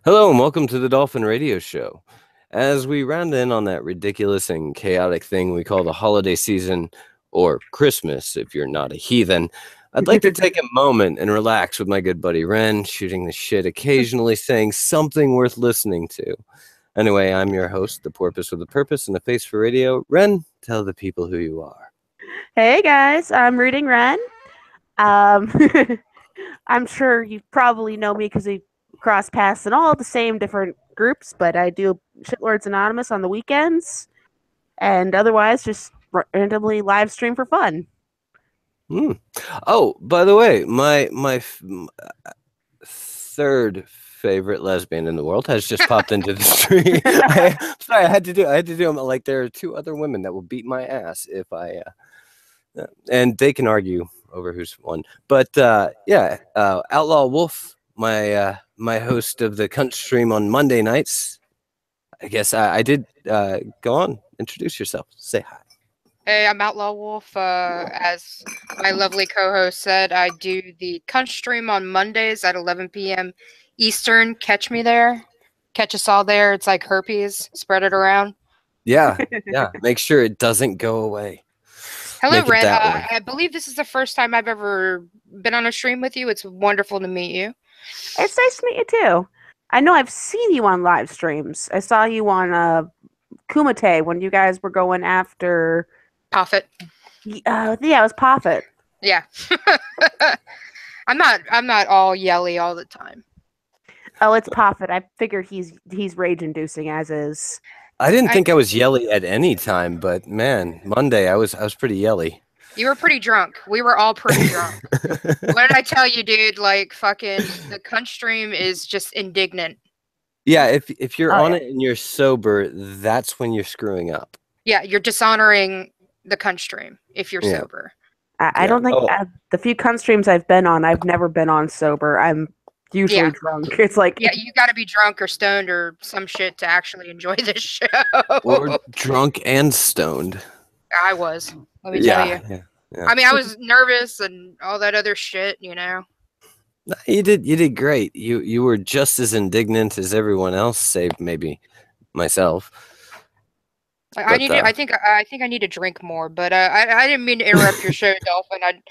Hello and welcome to the Dolphin Radio Show. As we round in on that ridiculous and chaotic thing we call the holiday season, or Christmas if you're not a heathen, I'd like to take a moment and relax with my good buddy Wren, shooting the shit, occasionally saying something worth listening to. Anyway, I'm your host, the porpoise with a purpose and a face for radio. Wren, tell the people who you are. Hey guys, I'm reading Wren. I'm sure you probably know me because we cross paths in all the same different groups, but I do Shitlords Anonymous on the weekends, and otherwise just randomly live stream for fun. Oh, by the way, my third favorite lesbian in the world has just popped into the stream. Sorry, I had to do them. Like, there are two other women that will beat my ass if I and they can argue over who's won. But Outlaw Wolf, my host of the Cunt Stream on Monday nights. I guess I did go on, introduce yourself, say hi. Hey, I'm Outlaw Wolf. As my lovely co-host said, I do the Cunt Stream on Mondays at 11 p.m. Eastern. Catch me there. Catch us all there. It's like herpes. Spread it around. Yeah. Make sure it doesn't go away. Hello, Wren. I believe this is the first time I've ever been on a stream with you. It's wonderful to meet you. It's nice to meet you too. I know I've seen you on live streams. I saw you on Kumite when you guys were going after Poffit. Yeah, it was Poffit. Yeah. I'm not all yelly all the time. Oh, it's Poffit. I figured he's rage-inducing as is. I didn't think I was yelly at any time, but man, Monday I was pretty yelly. You were pretty drunk. We were all pretty drunk. What did I tell you, dude? Like, fucking the Cunt Stream is just indignant. Yeah, if you're on it and you're sober, that's when you're screwing up. Yeah, you're dishonoring the Cunt Stream if you're sober. I don't think the few Cunt Streams I've been on, I've never been on sober. I'm usually drunk. It's like, yeah, you got to be drunk or stoned or some shit to actually enjoy this show. Or drunk and stoned. I was. Let me tell you. Yeah. I mean, I was nervous and all that other shit, you know. You did great. You were just as indignant as everyone else, save maybe myself. I think I need to drink more, but I didn't mean to interrupt your show, Dolphin. I'd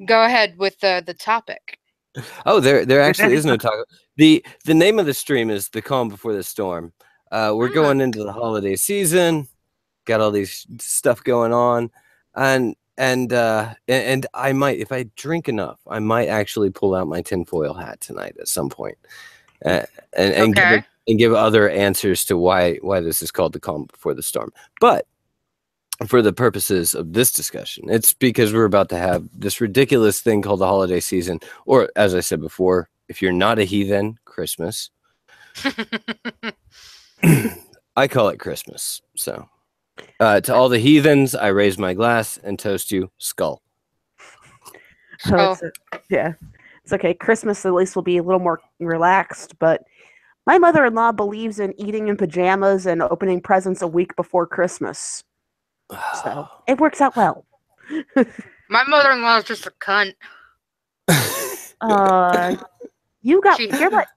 go ahead with the topic. Oh, there actually is no talk. The name of the stream is The Calm Before the Storm. We're going into the holiday season, got all these stuff going on, and I might, if I drink enough, I might actually pull out my tinfoil hat tonight at some point, and give other answers to why this is called The Calm Before the Storm. But for the purposes of this discussion, it's because we're about to have this ridiculous thing called the holiday season, or as I said before, if you're not a heathen, Christmas. I call it Christmas. So to all the heathens, I raise my glass and toast you, skull. It's okay. Christmas at least will be a little more relaxed, but my mother-in-law believes in eating in pajamas and opening presents a week before Christmas. So it works out well. My mother-in-law is just a cunt. You're like.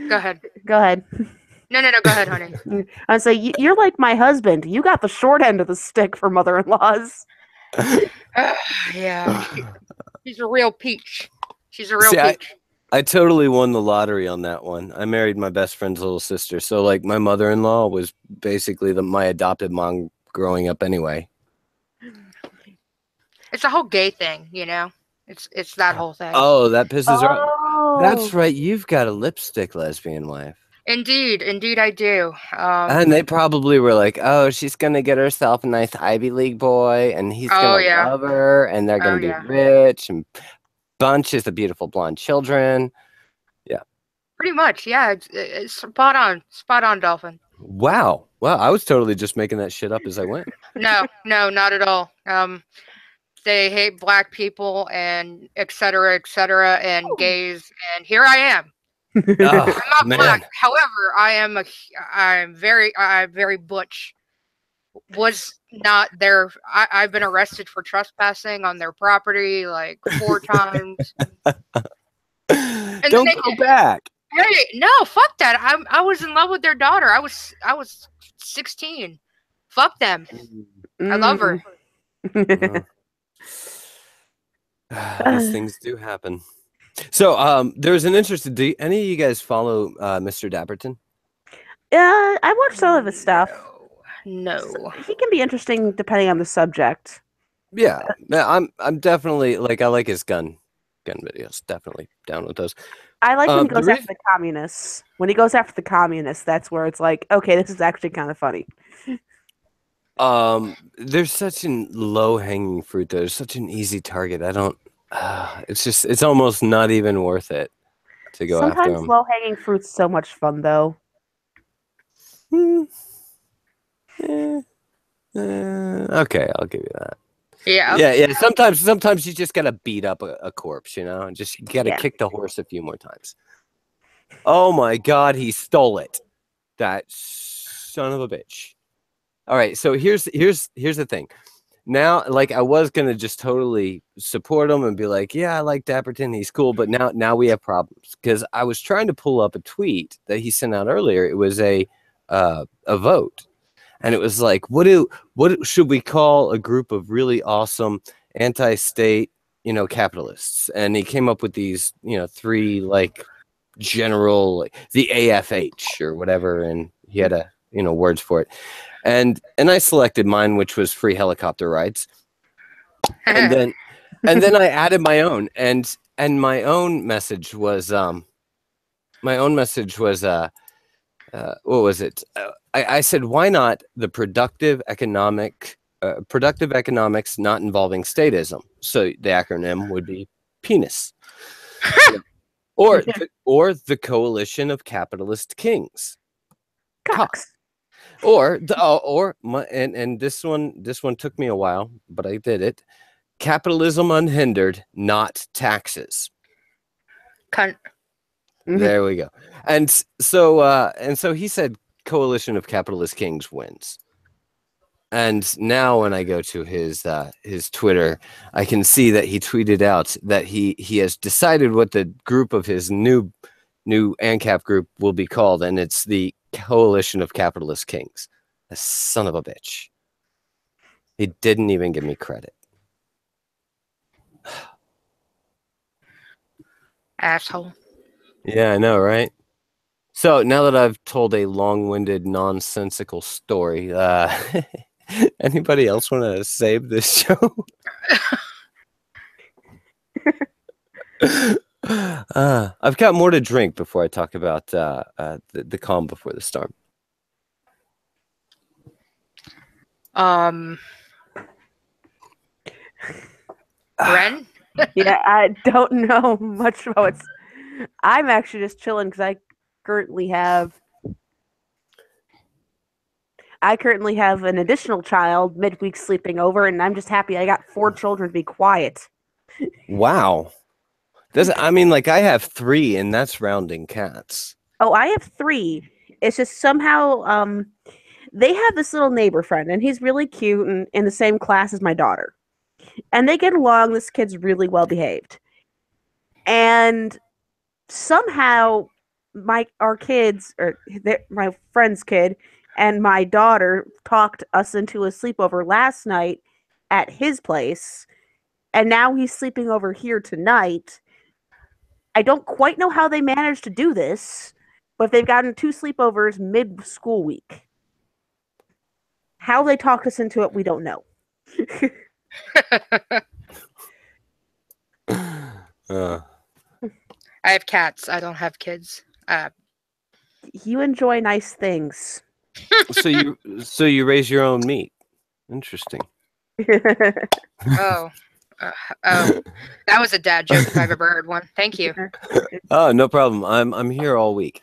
Go ahead. Go ahead. No, go ahead, honey. I say you're like my husband. You got the short end of the stick for mother-in-laws. Yeah, she's a real peach. She's a real peach. I totally won the lottery on that one. I married my best friend's little sister, so like my mother-in-law was basically my adopted mom growing up anyway. It's a whole gay thing, you know. It's that whole thing. Oh, that pisses her off. That's right. You've got a lipstick lesbian wife. Indeed I do. And they probably were like, "Oh, she's gonna get herself a nice Ivy League boy, and he's gonna love her, and they're gonna be rich and bunches of beautiful blonde children." Yeah. Pretty much, yeah. It's spot on, Dolphin. Wow. I was totally just making that shit up as I went. No, not at all. They hate black people and et cetera, and gays, and here I am. I'm not black. However, I'm very butch. Was not there. I've been arrested for trespassing on their property like 4 times. Don't go back. Hey, no, fuck that. I was in love with their daughter. I was 16. Fuck them. I love her. These things do happen. So there's an interesting. Do any of you guys follow Mr. Dapperton? Yeah, I watched some of his stuff. No. So he can be interesting depending on the subject. Yeah, I'm definitely like I like his gun videos. Definitely down with those. I like when he goes after the communists. When he goes after the communists, that's where it's like, okay, this is actually kind of funny. There's such a low hanging fruit. There's such an easy target. I don't. It's almost not even worth it to go after him. Sometimes low hanging fruit's so much fun, though. Okay, I'll give you that. Yeah. Sometimes you just gotta beat up a corpse, and just gotta kick the horse a few more times. Oh my God, he stole it! That son of a bitch. All right, so here's the thing. Now, like I was gonna just totally support him and be like, yeah, I like Dapperton, he's cool, but now we have problems because I was trying to pull up a tweet that he sent out earlier. It was a vote. And it was like, what should we call a group of really awesome anti-state, capitalists? And he came up with these, three like general, like, the AFH or whatever, and he had words for it. And I selected mine, which was free helicopter rides. And then I added my own, and my own message was what was it? I said, why not the productive economics not involving statism? So the acronym would be PENIS, or the Coalition of Capitalist Kings, Cox. And this one took me a while, but I did it. Capitalism unhindered, not taxes. Cunt. There we go. And so he said Coalition of Capitalist Kings wins. And now when I go to his Twitter, I can see that he tweeted out that he has decided what the group of his new ANCAP group will be called, and it's the Coalition of Capitalist Kings. A son of a bitch. He didn't even give me credit. Asshole. Yeah, I know, right? So now that I've told a long-winded, nonsensical story, anybody else want to save this show? I've got more to drink before I talk about the calm before the storm. Wren? Yeah, I don't know much about it. I'm actually just chilling because I currently have an additional child midweek sleeping over, and I'm just happy I got 4 children to be quiet. Wow. I have 3, and that's rounding cats. Oh, I have 3. It's just somehow they have this little neighbor friend, and he's really cute and in the same class as my daughter. And they get along. This kid's really well behaved. And somehow my friend's kid and my daughter talked us into a sleepover last night at his place, and now he's sleeping over here tonight. I don't quite know how they managed to do this, but they've gotten 2 sleepovers mid-school week. How they talked us into it, we don't know. I have cats. I don't have kids. You enjoy nice things. So you raise your own meat. Interesting. Oh, that was a dad joke if I've ever heard one. Thank you. Oh, no problem. I'm here all week.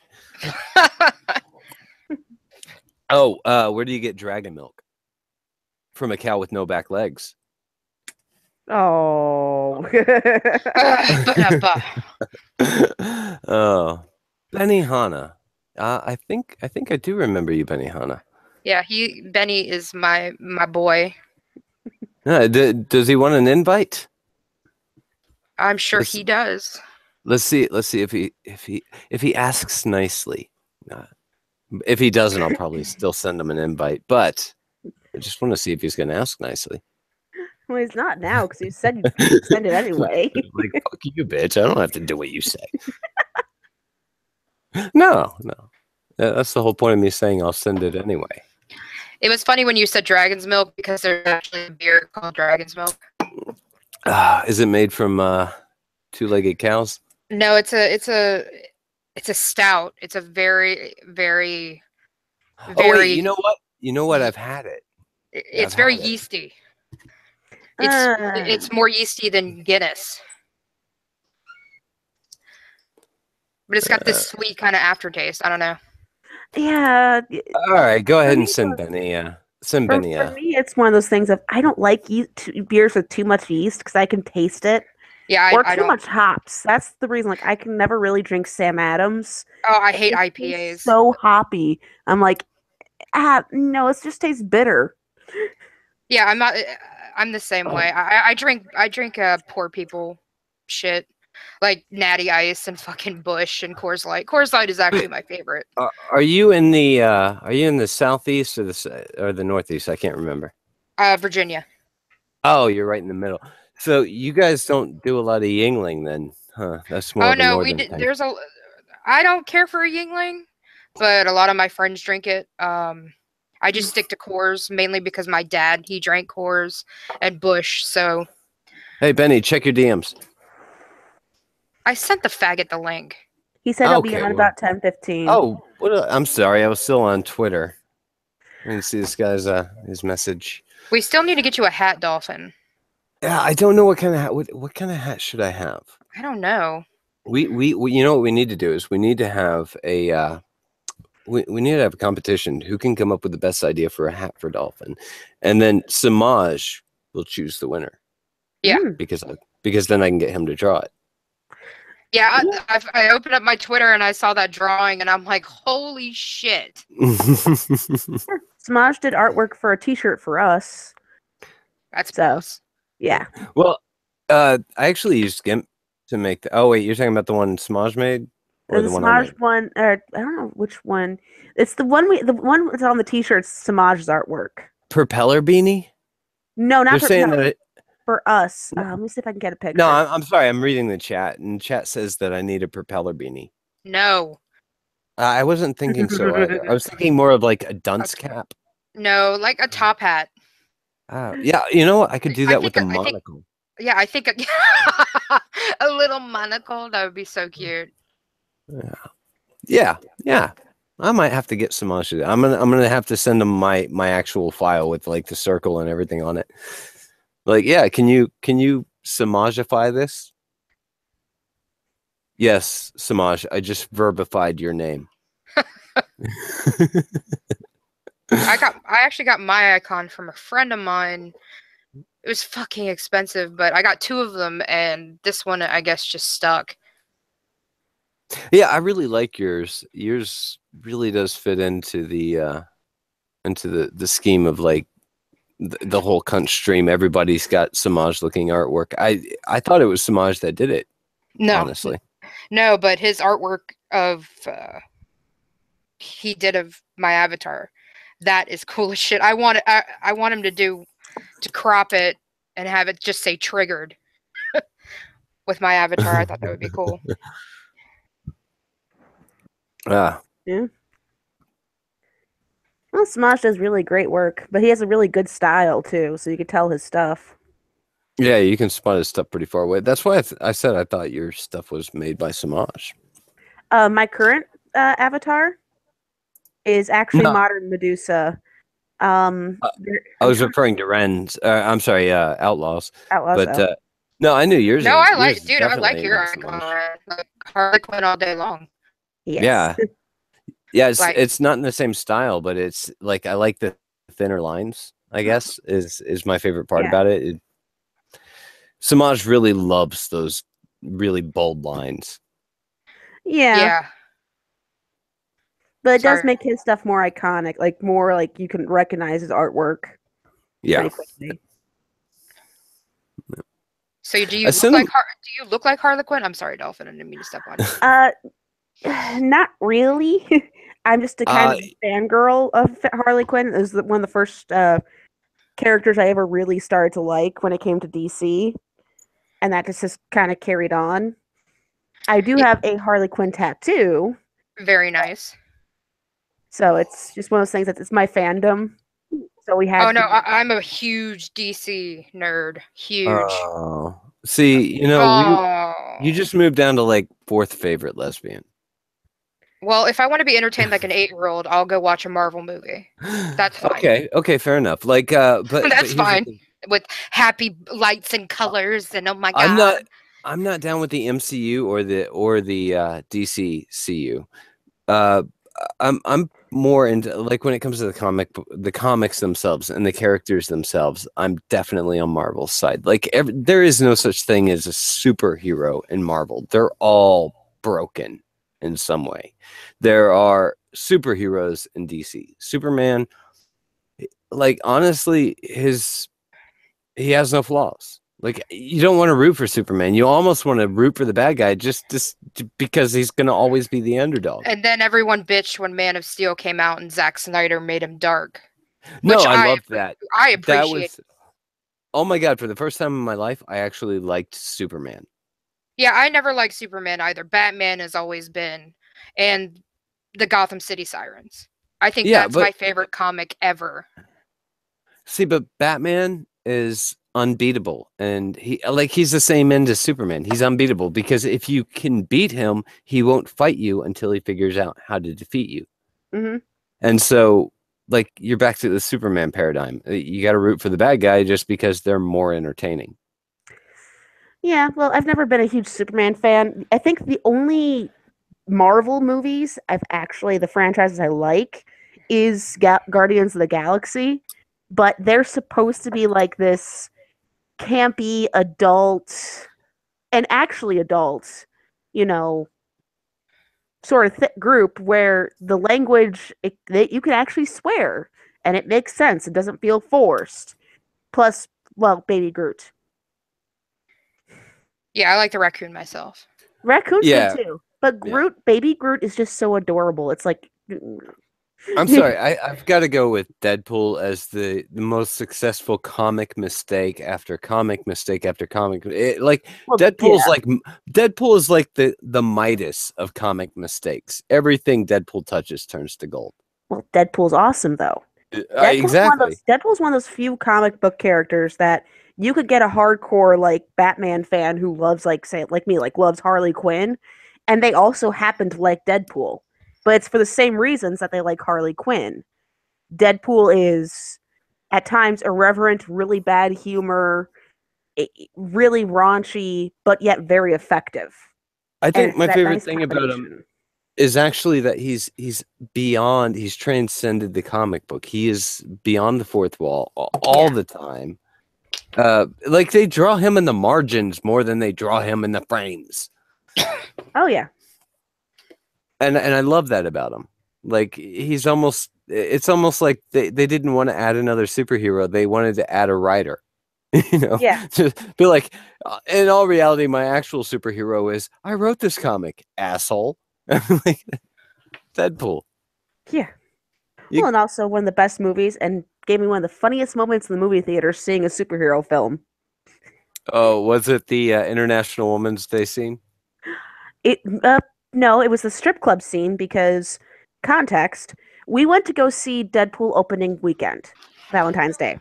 Oh, where do you get dragon milk? From a cow with no back legs. Oh. Oh, Benihana. I think I do remember you, Benihana. Yeah, Benny is my boy. Does he want an invite? I'm sure he does. Let's see if he asks nicely. If he doesn't, I'll probably still send him an invite. But I just want to see if he's going to ask nicely. Well, he's not now because you said you'd send it anyway. Like, fuck you, bitch. I don't have to do what you say. No. That's the whole point of me saying I'll send it anyway. It was funny when you said dragon's milk because there's actually a beer called dragon's milk. Is it made from two-legged cows? No, it's a stout. It's a very, very, very. Oh, wait, you know what? I've had it. It's very yeasty. It's more yeasty than Guinness, but it's got this sweet kind of aftertaste. I don't know. Yeah. All right, go ahead and send Benny. Send Benny. For me, it's one of those things of I don't like beers with too much yeast because I can taste it. Yeah, or I too much hops. That's the reason. Like, I can never really drink Sam Adams. Oh, I hate IPAs. So hoppy. I'm like, no, it just tastes bitter. Yeah, I'm not. I'm the same way. I drink poor people shit, like Natty Ice and fucking Bush and Coors Light. Coors Light is actually my favorite. Are you in the southeast or the northeast? I can't remember. Virginia. Oh, you're right in the middle. So you guys don't do a lot of Yingling then, huh? That's more. Oh no, we did. There's a. I don't care for a Yingling, but a lot of my friends drink it. I just stick to Coors mainly because my dad, he drank Coors and Bush. So. Hey Benny, check your DMs. I sent the faggot the link. He said he'll be on about 10:15. Oh, I'm sorry. I was still on Twitter. I didn't see this guy's his message. We still need to get you a hat, Dolphin. Yeah, I don't know what kind of hat. What kind of hat should I have? I don't know. We you know what we need to do is we need to have a we need to have a competition. Who can come up with the best idea for a hat for Dolphin, and then Samaj will choose the winner. Yeah, because then I can get him to draw it. Yeah, I opened up my Twitter and I saw that drawing and I'm like, holy shit. Samaj did artwork for a t-shirt for us. That's close. Yeah. Well, I actually used GIMP to make the. Oh wait, you're talking about the one Samaj made, or the one I made? one. I don't know which one. It's the one that's on the t-shirt. Samaj's artwork. Propeller beanie. No, not They're saying that for us. Let me see if I can get a picture. No, I'm sorry. I'm reading the chat, and chat says that I need a propeller beanie. No. I wasn't thinking so either. I was thinking more of like a dunce cap. No, like a top hat. Yeah, you know what? I could do that with a monocle. I think a little monocle, that would be so cute. Yeah. I might have to get Samaj. I'm gonna have to send him my actual file with like the circle and everything on it. Like, yeah, can you Samajify this? Yes, Samaj. I just verbified your name. I actually got my icon from a friend of mine. It was fucking expensive, but I got 2 of them, and this one I guess just stuck. Yeah, I really like yours. Yours really does fit into the scheme of like the whole cunt stream. Everybody's got Samaj looking artwork. I thought it was Samaj that did it. No, honestly, no, but his artwork of he did of my avatar. That is cool as shit. I want him to crop it and have it just say triggered with my avatar. I thought that would be cool. Yeah. Well, Samaj does really great work, but he has a really good style too, so you could tell his stuff. Yeah, you can spot his stuff pretty far away. That's why I said I thought your stuff was made by Samaj. My current avatar is actually Modern Medusa. I was referring to Wren's. I'm sorry, Outlaws. But no, I knew yours. No, I like your icon. Like Harlequin all day long. Yes. Yeah, it's not in the same style, but it's like I like the thinner lines. I guess is my favorite part about it. Samaj really loves those really bold lines. Yeah. But it does make his stuff more iconic, like more like you can recognize his artwork. Yeah. Pretty quickly. So do you look like Harley Quinn? I'm sorry, Dolphin. I didn't mean to step on you. Not really. I'm just a kind of fangirl of Harley Quinn. It was one of the first characters I ever really started to like when it came to DC, and that just has kind of carried on. I do have a Harley Quinn tattoo. Very nice. So it's just one of those things that it's my fandom. So we have. Oh no, I'm a huge DC nerd. Huge. Oh, see, you just moved down to like fourth favorite lesbian. Well, if I want to be entertained like an 8-year-old, I'll go watch a Marvel movie. That's fine. Okay, fair enough. Like, but that's fine with happy lights and colors and oh my god. I'm not down with the MCU or the DCCU. I'm more into, like, when it comes to the comics themselves and the characters themselves. I'm definitely on Marvel's side. Like, there is no such thing as a superhero in Marvel. They're all broken in some way. There are superheroes in DC. Superman, like, honestly, he has no flaws. Like, you don't want to root for Superman. You almost want to root for the bad guy just because he's going to always be the underdog. And then everyone bitched when Man of Steel came out and Zack Snyder made him dark. No, I loved that. I appreciate it. Oh my God, for the first time in my life, I actually liked Superman. Yeah, I never liked Superman either. Batman has always been. And the Gotham City Sirens. I think that's my favorite comic ever. See, but Batman is unbeatable, and he's the same end as Superman. He's unbeatable because if you can beat him, he won't fight you until he figures out how to defeat you. Mm-hmm. And so, like, you're back to the Superman paradigm. You got to root for the bad guy just because they're more entertaining. Yeah, well, I've never been a huge Superman fan. I think the only Marvel movies the franchises I like is Guardians of the Galaxy, but they're supposed to be like this campy adult, and actually adult, sort of group where the language, you can actually swear and it makes sense. It doesn't feel forced. Plus, well, Baby Groot. Yeah, I like the raccoon myself. Raccoon's good too. But Baby Groot is just so adorable. It's like... I'm sorry, I've got to go with Deadpool as the most successful comic mistake after comic mistake after comic. Deadpool is like the Midas of comic mistakes. Everything Deadpool touches turns to gold. Well, Deadpool's awesome though. Exactly. Deadpool's one of those few comic book characters that you could get a hardcore like Batman fan who loves, like, say, like me, like loves Harley Quinn, and they also happen to like Deadpool. But it's for the same reasons that they like Harley Quinn. Deadpool is, at times, irreverent, really bad humor, really raunchy, but yet very effective. I think my favorite thing about him is actually that he's transcended the comic book. He is beyond the fourth wall all the time. Like, they draw him in the margins more than they draw him in the frames. Oh yeah. And I love that about him. Like, it's almost like they didn't want to add another superhero. They wanted to add a writer. Yeah. Just be like, in all reality, my actual superhero is, I wrote this comic, asshole. Like, Deadpool. Yeah. Well, and also one of the best movies, and gave me one of the funniest moments in the movie theater seeing a superhero film. Oh, was it the International Women's Day scene? No, it was the strip club scene because, context, we went to go see Deadpool opening weekend, Valentine's Day.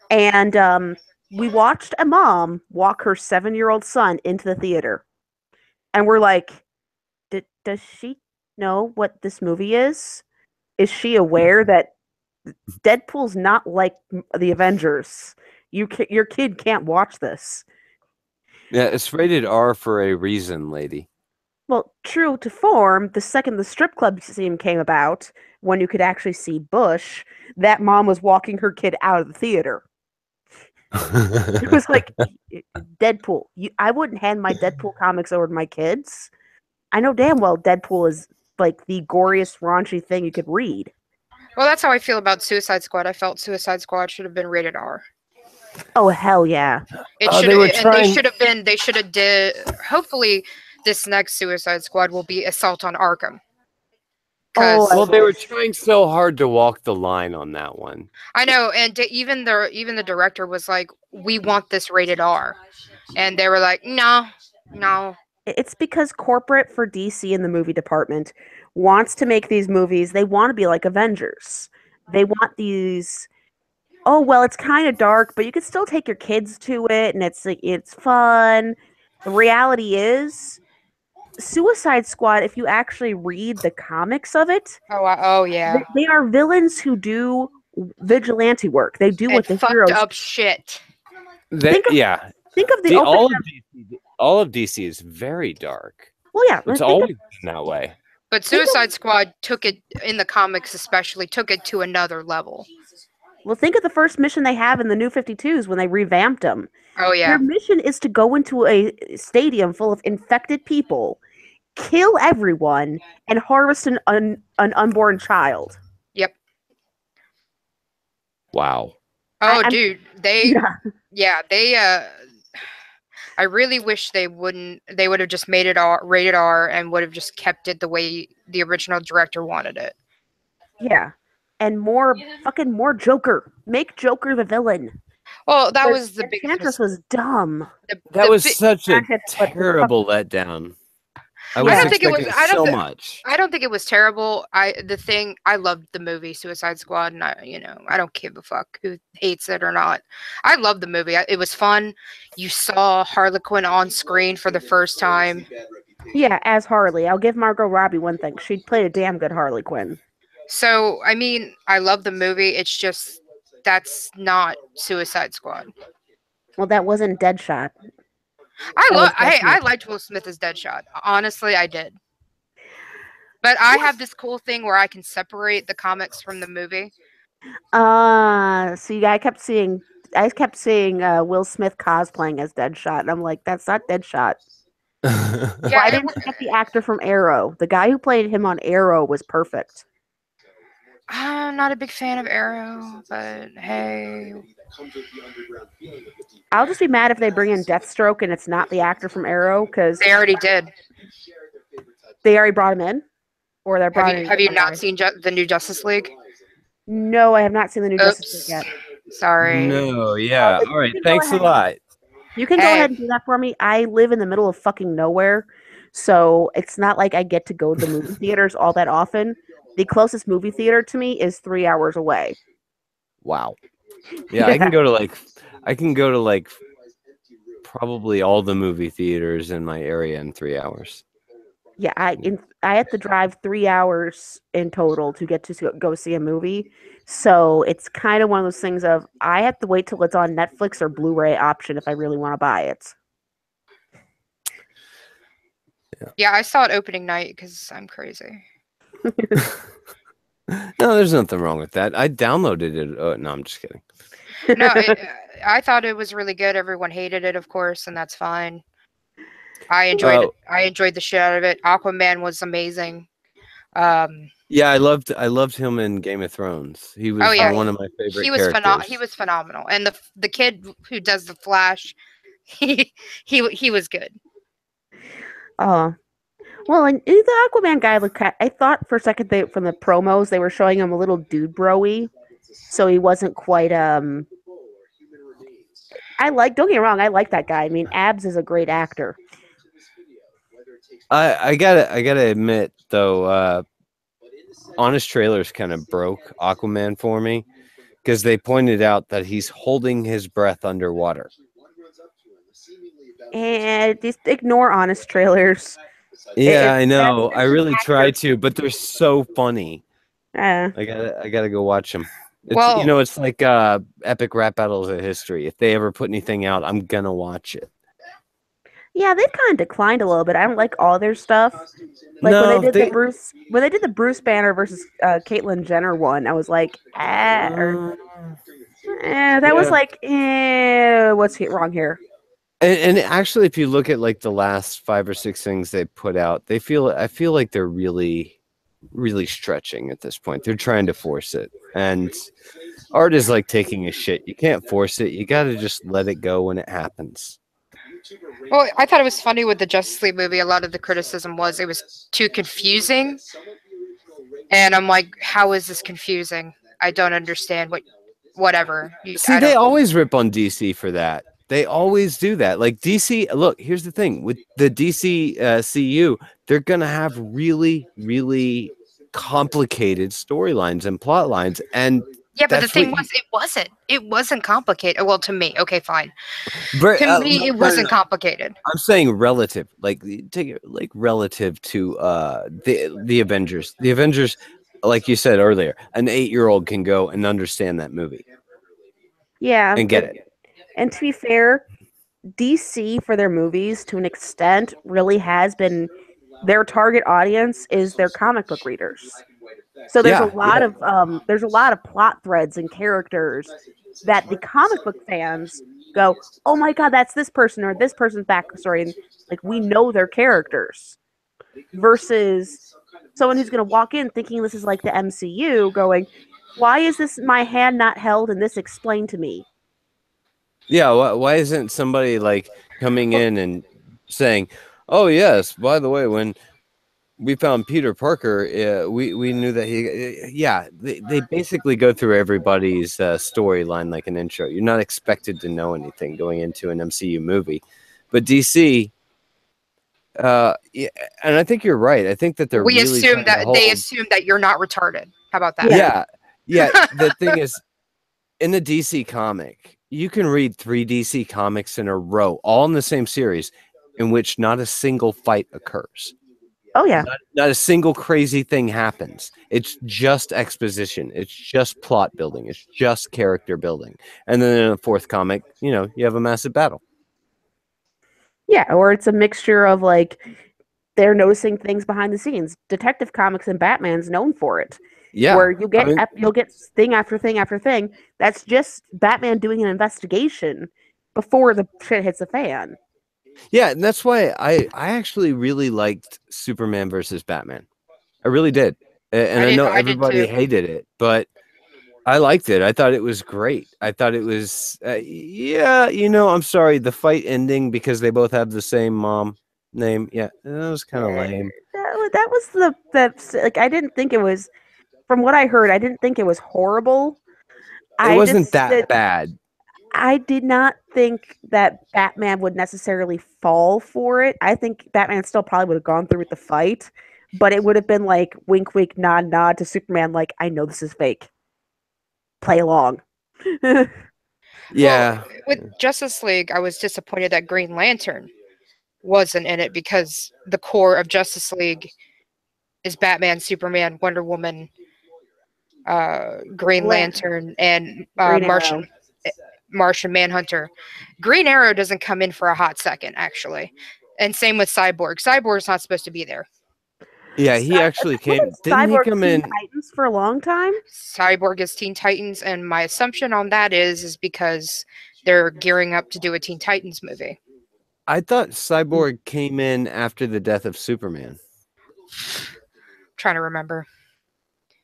And we watched a mom walk her 7-year-old son into the theater. And we're like, does she know what this movie is? Is she aware that Deadpool's not like the Avengers? Your kid can't watch this. Yeah, it's rated R for a reason, lady. Well, true to form, the second the strip club scene came about, when you could actually see Bush, that mom was walking her kid out of the theater. It was like, Deadpool. I wouldn't hand my Deadpool comics over to my kids. I know damn well Deadpool is like the goriest, raunchy thing you could read. Well, that's how I feel about Suicide Squad. I felt Suicide Squad should have been rated R. Oh hell yeah! They should have been. They should have did. Hopefully, this next Suicide Squad will be Assault on Arkham. Well, they were trying so hard to walk the line on that one. I know, and even the director was like, "We want this rated R," and they were like, "No, no." It's because corporate for DC in the movie department wants to make these movies. They want to be like Avengers. They want these. Oh well, it's kind of dark, but you can still take your kids to it, and it's fun. The reality is, Suicide Squad, if you actually read the comics of it, oh yeah, they are villains who do vigilante work. They do what the heroes fucked up shit. Think of the all of DC is very dark. Well, yeah, it's always been that way. But Suicide Squad took it in the comics, especially took it to another level. Well, think of the first mission they have in the New 52s when they revamped them. Oh, yeah. Their mission is to go into a stadium full of infected people, kill everyone, and harvest an unborn child. Yep. Wow. Oh, dude. They... Yeah, they... I really wish they would have just made it rated R and would have just kept it the way the original director wanted it. Yeah. And more Joker. Make Joker the villain. Well, that was the biggest. Enchantress was dumb. That was such a terrible letdown. I don't think it was terrible. I loved the movie Suicide Squad, and I don't give a fuck who hates it or not. I loved the movie. It was fun. You saw Harley Quinn on screen for the first time. Yeah, as Harley. I'll give Margot Robbie one thing. She played a damn good Harley Quinn. So, I mean, I love the movie. It's just that's not Suicide Squad. Well, that wasn't Deadshot. I liked Will Smith as Deadshot. Honestly, I did. But I have this cool thing where I can separate the comics from the movie. See, I kept seeing Will Smith cosplaying as Deadshot, and I'm like, that's not Deadshot. Yeah, I didn't get the actor from Arrow. The guy who played him on Arrow was perfect. I'm not a big fan of Arrow, but hey. I'll just be mad if they bring in Deathstroke and it's not the actor from Arrow, because they already did. They already brought him in, or they're brought in. Have you not seen the new Justice League? No, I have not seen the new Justice League yet. Sorry. No, yeah. All right. Thanks a lot. You can go ahead and do that for me. I live in the middle of fucking nowhere, so it's not like I get to go to the movie theaters all that often. The closest movie theater to me is 3 hours away. Wow. Yeah, I can go to like probably all the movie theaters in my area in 3 hours. Yeah, I have to drive 3 hours in total to get to go see a movie. So it's kind of one of those things of I have to wait till it's on Netflix or Blu-ray option if I really want to buy it. Yeah, I saw it opening night because I'm crazy. No, there's nothing wrong with that. I downloaded it. Oh, no, I'm just kidding. No, I thought it was really good. Everyone hated it, of course, and that's fine. I enjoyed it. I enjoyed the shit out of it. Aquaman was amazing. Yeah, I loved him in Game of Thrones. He was one of my favorite characters. He was phenomenal. And the kid who does the Flash, he was good. Well, and the Aquaman guy looked. I thought for a second from the promos they were showing him a little dude bro-y, so he wasn't quite. Don't get me wrong, I like that guy. I mean, Abs is a great actor. I gotta admit though, Honest Trailers kind of broke Aquaman for me because they pointed out that he's holding his breath underwater. And just ignore Honest Trailers. Yeah, I know. I really try to, but they're so funny. I gotta go watch them. It's like epic rap battles of history. If they ever put anything out, I'm gonna watch it. Yeah, they've kind of declined a little bit. I don't like all their stuff. Like when they did the Bruce Banner versus Caitlyn Jenner one, I was like, was like, what's wrong here? And actually, if you look at like the last 5 or 6 things they put out, I feel like they're really really stretching at this point. They're trying to force it, and art is like taking a shit. You can't force it. You got to just let it go when it happens. Well, I thought it was funny with the Justice League movie. A lot of the criticism was it was too confusing. And I'm like, how is this confusing? I don't understand whatever. See, they always rip on DC for that. They always do that. Like DC, look, here's the thing. With the DC CU, they're going to have really, really complicated storylines and plot lines. And yeah, but the thing was, it wasn't complicated. Well, to me, okay, fine. To me, it wasn't complicated. I'm saying relative, like take it like relative to the Avengers. The Avengers, like you said earlier, an 8-year-old can go and understand that movie. Yeah, and get it. And to be fair, DC for their movies, to an extent, really has been their target audience is their comic book readers. So there's a lot of plot threads and characters that the comic book fans go, oh my god, that's this person or this person's backstory, and like we know their characters. Versus someone who's going to walk in thinking this is like the MCU, going, why is this my hand not held and this explained to me? Yeah, why isn't somebody like coming in and saying, "Oh yes, by the way, when we found Peter Parker, we knew that he." Yeah, they basically go through everybody's storyline like an intro. You're not expected to know anything going into an MCU movie, but DC. Yeah, and I think you're right. I think that they assume that you're not retarded. How about that? Yeah. The thing is, in the DC comic, you can read 3 DC comics in a row, all in the same series, in which not a single fight occurs. Oh, yeah. Not a single crazy thing happens. It's just exposition. It's just plot building. It's just character building. And then in the 4th comic, you have a massive battle. Yeah, or it's a mixture of, like, they're noticing things behind the scenes. Detective Comics and Batman's known for it. Yeah, where you'll get thing after thing after thing. That's just Batman doing an investigation before the shit hits the fan. Yeah, and that's why I actually really liked Superman versus Batman. I really did, and I know everybody hated it, but I liked it. I thought it was great. I thought it was, I'm sorry, the fight ending because they both have the same mom name. Yeah, that was kind of lame. That was like I didn't think it was. From what I heard, I didn't think it was horrible. It wasn't that bad. I did not think that Batman would necessarily fall for it. I think Batman still probably would have gone through with the fight, but it would have been like wink, wink, nod, nod to Superman. Like, I know this is fake. Play along. Yeah. Well, with Justice League, I was disappointed that Green Lantern wasn't in it because the core of Justice League is Batman, Superman, Wonder Woman, Green Lantern, and Martian Manhunter. Green Arrow doesn't come in for a hot second, actually. And same with Cyborg. Cyborg's not supposed to be there. Yeah, he actually came. Didn't he come in? Titans for a long time? Cyborg is Teen Titans, and my assumption on that is because they're gearing up to do a Teen Titans movie. I thought Cyborg came in after the death of Superman. Trying to remember.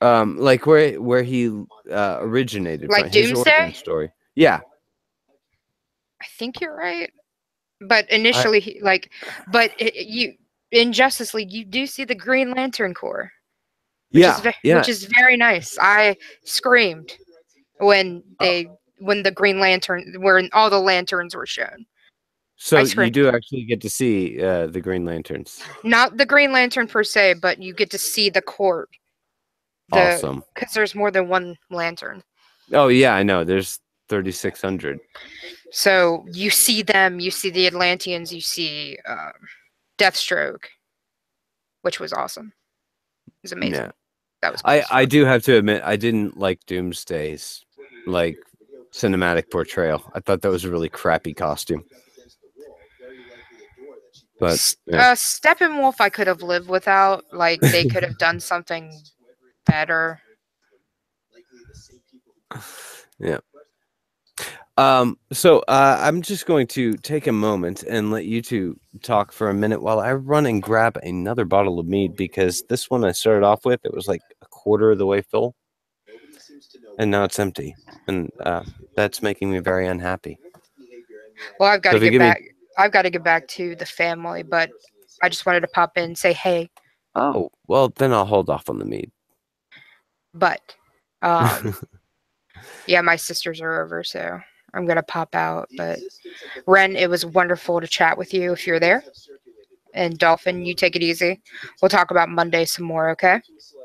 Like where he originated, like his Doomsday origin story. Yeah, I think you're right. But initially, you in Justice League, you do see the Green Lantern Corps. Which is very nice. I screamed when the Green Lantern, when all the lanterns were shown. So you do actually get to see the Green Lanterns. Not the Green Lantern per se, but you get to see the Corps. Awesome. Because there's more than one lantern. Oh, yeah, I know. There's 3,600. So you see them, you see the Atlanteans, you see Deathstroke, which was awesome. It was amazing. Yeah. That was cool. I do have to admit, I didn't like Doomsday's cinematic portrayal. I thought that was a really crappy costume. But Steppenwolf I could have lived without. Like, they could have done something better. Yeah. So I'm just going to take a moment and let you two talk for a minute while I run and grab another bottle of mead, because this one I started off with, it was like a quarter of the way full, and now it's empty, and that's making me very unhappy. Well, I've got to get back. I've got to get back to the family, but I just wanted to pop in and say hey. Oh, well, then I'll hold off on the mead. But, yeah, my sisters are over, so I'm going to pop out. But, Wren, it was wonderful to chat with you if you're there. And Dolphin, you take it easy. We'll talk about Monday some more, okay?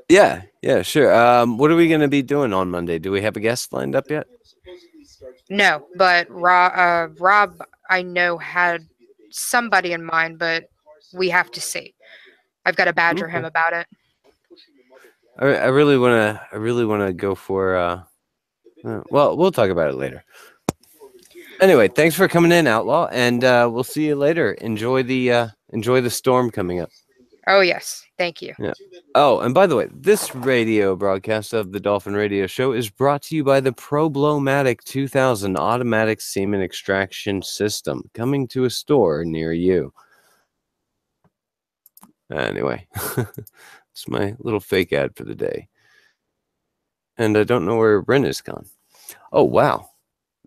Yeah, sure. What are we going to be doing on Monday? Do we have a guest lined up yet? No, but Rob, I know, had somebody in mind, but we have to see. I've got to badger him about it. I really want to go for. Well, we'll talk about it later. Anyway, thanks for coming in, Outlaw, and we'll see you later. Enjoy the storm coming up. Oh yes, thank you. Yeah. Oh, and by the way, this radio broadcast of the Dolphin Radio Show is brought to you by the Pro-blow-matic 2000 automatic semen extraction system, coming to a store near you. Anyway, it's my little fake ad for the day. And I don't know where Wren is gone. Oh, wow.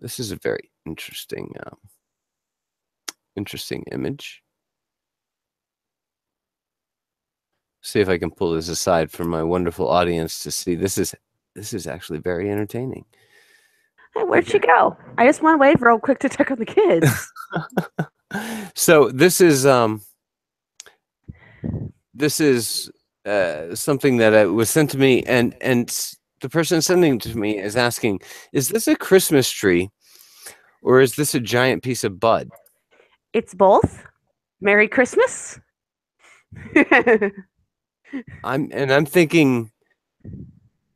This is a very interesting image. See if I can pull this aside for my wonderful audience to see. This is actually very entertaining. Hey, where'd she go? I just want to wave real quick to check on the kids. So this is something that was sent to me, and the person sending it to me is asking, is this a Christmas tree or is this a giant piece of bud? It's both. Merry Christmas. I'm thinking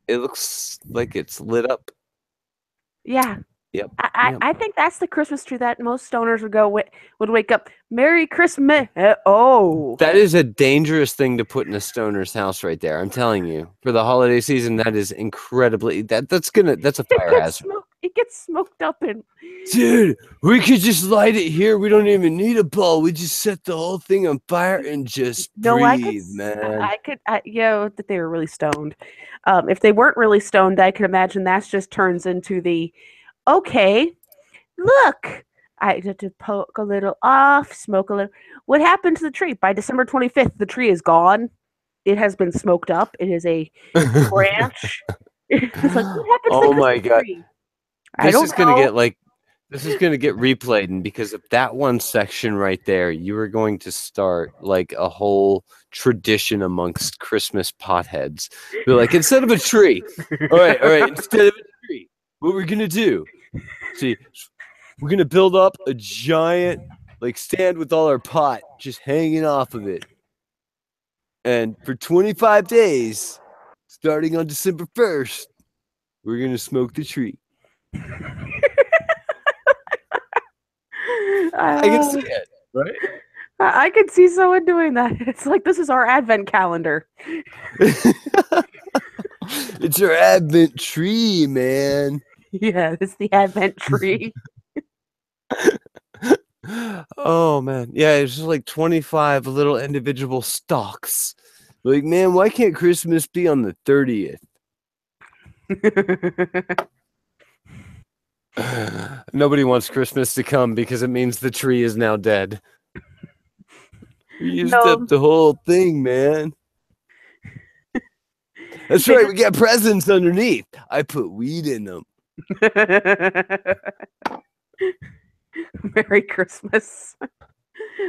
it looks like it's lit up. Yeah. Yep. I think that's the Christmas tree that most stoners would wake up. Merry Christmas. Oh. That is a dangerous thing to put in a stoner's house right there. I'm telling you. For the holiday season, that is incredibly that's a fire hazard. It gets smoked up in. Dude, we could just light it here. We don't even need a ball. We just set the whole thing on fire and just breathe, man. That they were really stoned. If they weren't really stoned, I could imagine that just turns into the, okay, look, I had to poke a little off, smoke a little. What happened to the tree? By December 25th, the tree is gone. It has been smoked up. It is a branch. It's like, what happened to the Christmas tree? This is going to get replayed, and because of that one section right there, you are going to start like a whole tradition amongst Christmas potheads. Be like, instead of a tree, all right, instead of a tree, what we're going to do, see, we're going to build up a giant like stand with all our pot just hanging off of it. And for 25 days, starting on December 1st, we're going to smoke the tree. I can see it, right? I can see someone doing that. It's like, this is our advent calendar. It's our advent tree, man. Yeah, it's the advent tree. Oh, man. Yeah, it's just like 25 little individual stalks. Like, man, why can't Christmas be on the 30th? Nobody wants Christmas to come because it means the tree is now dead. We used up the whole thing, man. That's right, we got presents underneath. I put weed in them. Merry Christmas.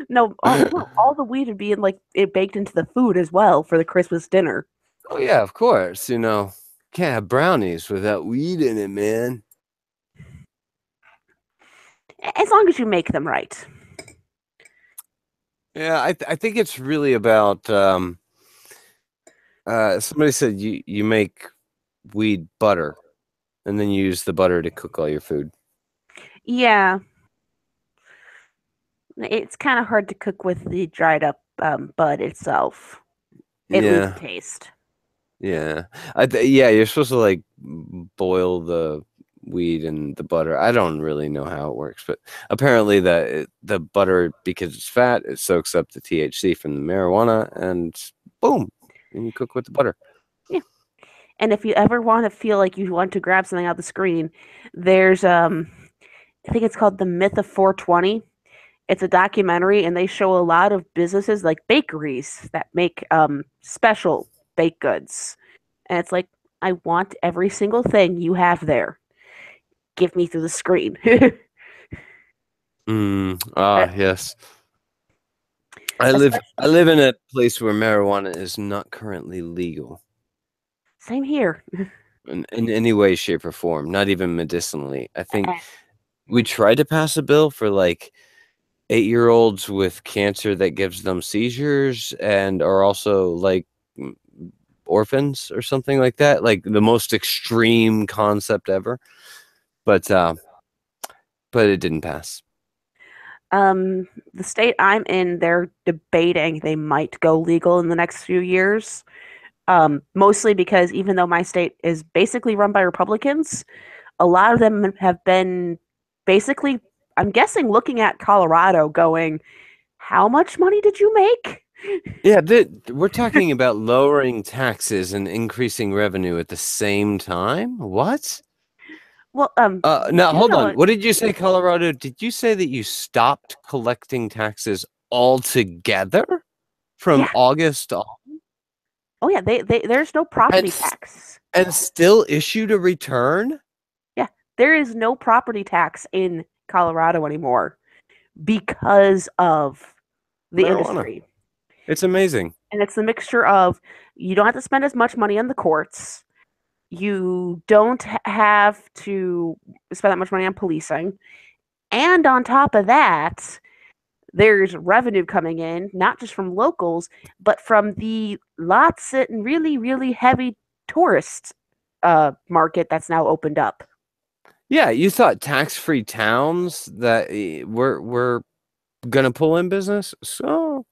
No, all the weed would be it baked into the food as well for the Christmas dinner. Oh yeah, of course. You know, can't have brownies without weed in it, man. As long as you make them right. Yeah, I think it's really about. Somebody said you make weed butter, and then you use the butter to cook all your food. Yeah. It's kind of hard to cook with the dried up bud itself. It loses taste. Yeah. You're supposed to like boil the weed and the butter. I don't really know how it works, but apparently the butter, because it's fat, it soaks up the THC from the marijuana, and boom, and you cook with the butter. Yeah. And if you ever want to feel like you want to grab something out of the screen, there's I think it's called The Myth of 420. It's a documentary, and they show a lot of businesses like bakeries that make special baked goods. And it's like, I want every single thing you have there. Give me through the screen. Yes. I live in a place where marijuana is not currently legal. Same here. In any way, shape, or form, not even medicinally. I think we tried to pass a bill for like 8-year-olds with cancer that gives them seizures and are also like orphans or something like that, like the most extreme concept ever. But it didn't pass. The state I'm in, they're debating they might go legal in the next few years. Mostly because even though my state is basically run by Republicans, a lot of them have been basically, I'm guessing, looking at Colorado going, how much money did you make? Yeah, we're talking about lowering taxes and increasing revenue at the same time? What? Well, now hold on. What did you say, Colorado? Did you say that you stopped collecting taxes altogether from August on? Oh yeah, there's no property tax. And still issued a return? Yeah, there is no property tax in Colorado anymore because of the industry. It's amazing. And it's a mixture of, you don't have to spend as much money on the courts. You don't have to spend that much money on policing. And on top of that, there's revenue coming in, not just from locals, but from the lots and really, really heavy tourist market that's now opened up. Yeah, you thought tax-free towns that were going to pull in business? So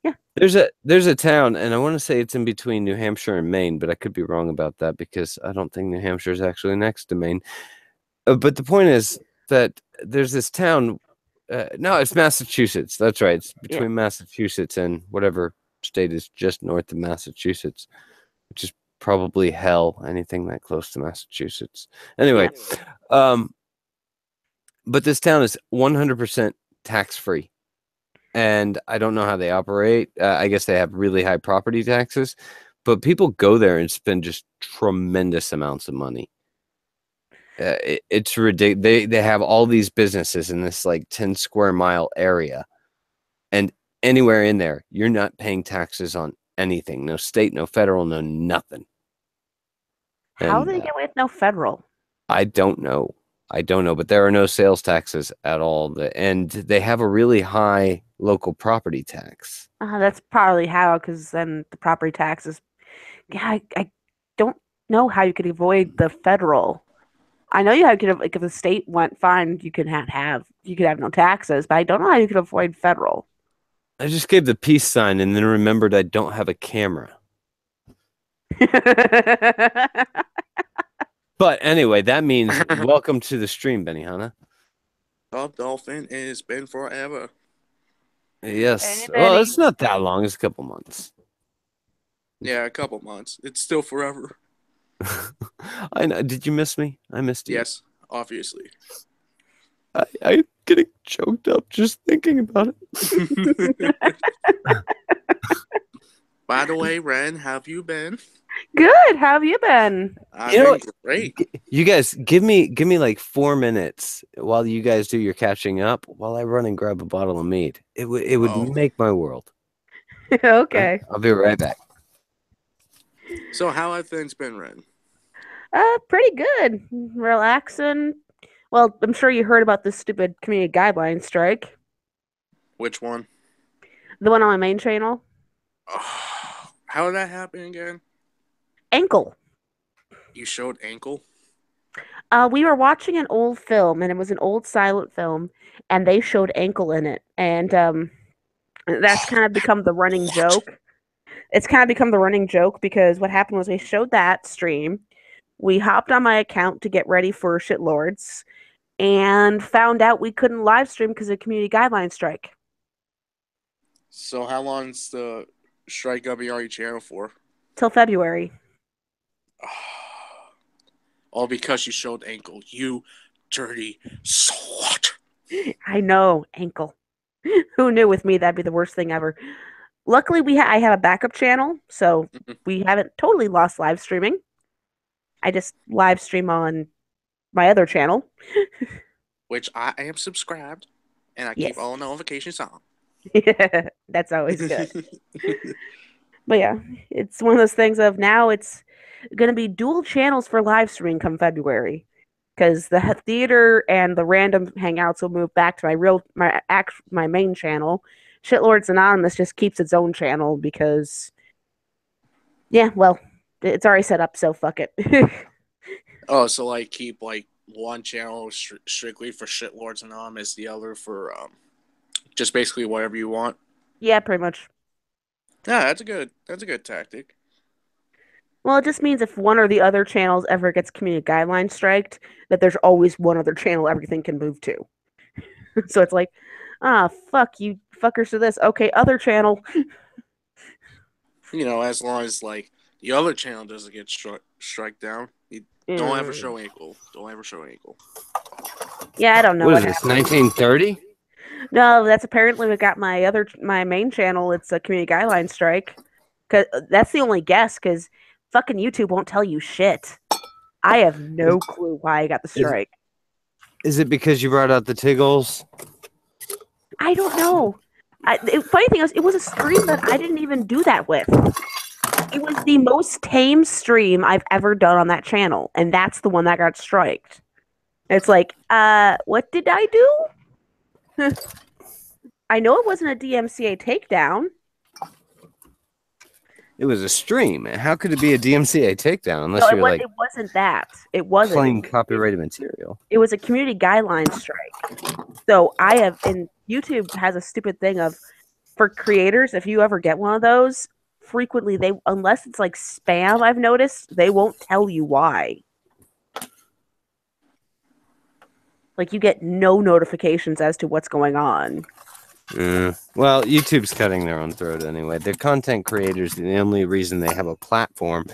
yeah, there's a town, and I want to say it's in between New Hampshire and Maine, but I could be wrong about that because I don't think New Hampshire is actually next to Maine. But the point is that there's this town. No, it's Massachusetts. That's right. It's between Massachusetts and whatever state is just north of Massachusetts, which is probably hell, anything that close to Massachusetts. Anyway, but this town is 100% tax-free. And I don't know how they operate. I guess they have really high property taxes, but people go there and spend just tremendous amounts of money. It's ridiculous. They have all these businesses in this like 10 square mile area, and anywhere in there, you're not paying taxes on anything. No state, no federal, no nothing. How do they get away with no federal? I don't know. But there are no sales taxes at all. And they have a really high local property tax. That's probably how, because then the property taxes. Yeah, I don't know how you could avoid the federal. I know you could, like, if the state went fine, you could have no taxes, but I don't know how you could avoid federal. I just gave the peace sign and then remembered I don't have a camera. But anyway, that means welcome to the stream, Benihana. Dolphin, it's been forever. Yes. Well, it's not that long. It's a couple months. Yeah, a couple months. It's still forever. I know. Did you miss me? I missed you. Yes, obviously. I'm getting choked up just thinking about it. By the way, Wren, how have you been? Good. How have you been? I've been great. You guys, give me like 4 minutes while you guys do your catching up while I run and grab a bottle of mead. It would make my world. Okay. I'll be right back. So how have things been, Wren? Pretty good. Relaxing. Well, I'm sure you heard about this stupid community guidelines strike. Which one? The one on my main channel. Oh, how did that happen again? Ankle. You showed ankle? We were watching an old film, and it was an old silent film, and they showed ankle in it. And that's kind of become the running joke. It's kind of become the running joke because what happened was they showed that stream. we hopped on my account to get ready for Shitlords and found out we couldn't live stream because of community guideline strike. So how long's the strike gonna be on your channel for? Till February. All because you showed ankle. You dirty slut. I know, ankle. Who knew with me that'd be the worst thing ever? Luckily, I have a backup channel, so we haven't totally lost live streaming. I just live stream on my other channel. Which I am subscribed, and I Yes. keep all notifications on. Yeah, that's always good. But yeah, it's one of those things of now it's going to be dual channels for live streaming come February. Because the theater and the random hangouts will move back to my main channel. Shitlords Anonymous just keeps its own channel because, yeah, well, it's already set up, so fuck it. Oh, so like keep like one channel strictly for Shitlords Anonymous, the other for just basically whatever you want. Yeah, pretty much. Yeah, that's a good tactic. Well, it just means if one or the other channels ever gets community guideline striked, that there's always one other channel everything can move to. So it's like, fuck you fuckers to this. Okay, other channel. You know, as long as like the other channel doesn't get struck down, you don't ever show ankle. Don't ever show ankle. Yeah, I don't know. What is this, 1930? No, that's apparently what got my main channel. It's a community guideline strike. Cause that's the only guess. Because fucking YouTube won't tell you shit. I have no clue why I got the strike. Is it because you brought out the Tiggles? I don't know. Funny thing is, it was a stream that I didn't even do that with. It was the most tame stream I've ever done on that channel, and that's the one that got striked. It's like, what did I do? I know it wasn't a DMCA takedown. It was a stream. How could it be a DMCA takedown unless you're like it wasn't that. It wasn't playing copyrighted material? It was a community guideline strike. So and YouTube has a stupid thing of, for creators, if you ever get one of those, frequently unless it's like spam, I've noticed, they won't tell you why. Like, you get no notifications as to what's going on. Well, YouTube's cutting their own throat anyway. They're content creators. The only reason they have a platform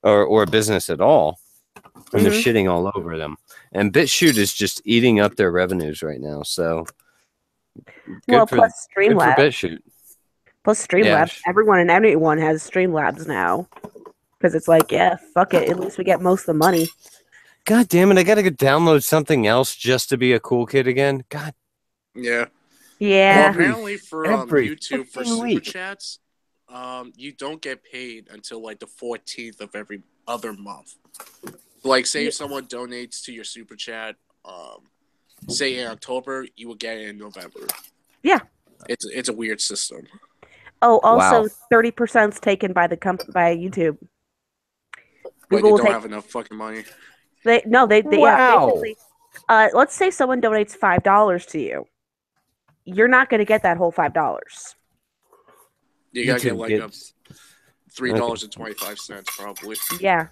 or a business at all, and they're shitting all over them. And BitChute is just eating up their revenues right now. So, plus Streamlabs. BitChute. Plus Streamlabs. Everyone and anyone has Streamlabs now. Because it's like, yeah, fuck it. At least we get most of the money. God damn it. I got to go download something else just to be a cool kid again. God. Yeah. Yeah. Well, apparently for YouTube, for Super Chats, you don't get paid until like the 14th of every other month. Like, say if someone donates to your Super Chat, say in October, you will get it in November. Yeah. It's a weird system. Oh, also 30% is taken by by YouTube. But they don't have enough fucking money. Yeah, basically, let's say someone donates $5 to you. You're not going to get that whole $5. You gotta get like $3.25 probably. Yeah,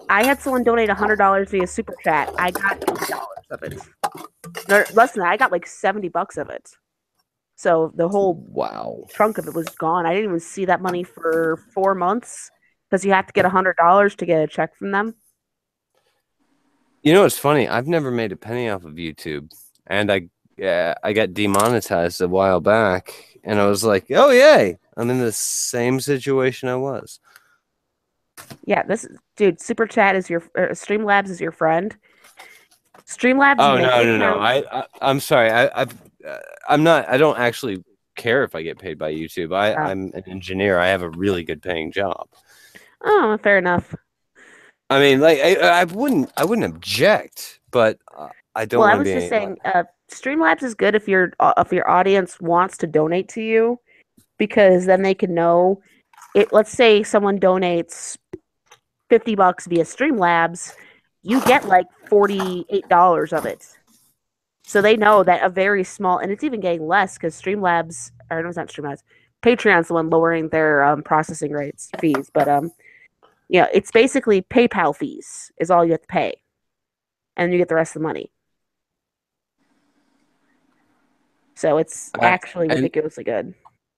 I had someone donate $100 via Super Chat. I got $20 of it. No, less than that. I got like $70 of it. So the whole chunk of it was gone. I didn't even see that money for 4 months because you have to get $100 to get a check from them. You know what's funny? I've never made a penny off of YouTube, and I got demonetized a while back, and I was like, "Oh yay! I'm in the same situation I was." Yeah, dude. Super Chat is Streamlabs is your friend. Streamlabs. Oh no! I'm sorry. I'm not. I don't actually care if I get paid by YouTube. I'm an engineer. I have a really good paying job. Oh, fair enough. I mean, like, I wouldn't object, but I don't. Well, I was just saying, Streamlabs is good if your audience wants to donate to you, because then they can know it. Let's say someone donates $50 via Streamlabs, you get like $48 of it. So they know that a very small, and it's even getting less because Streamlabs, or no, it's not Streamlabs, Patreon's the one lowering their processing fees, but Yeah, it's basically PayPal fees is all you have to pay, and you get the rest of the money. So it's actually ridiculously good.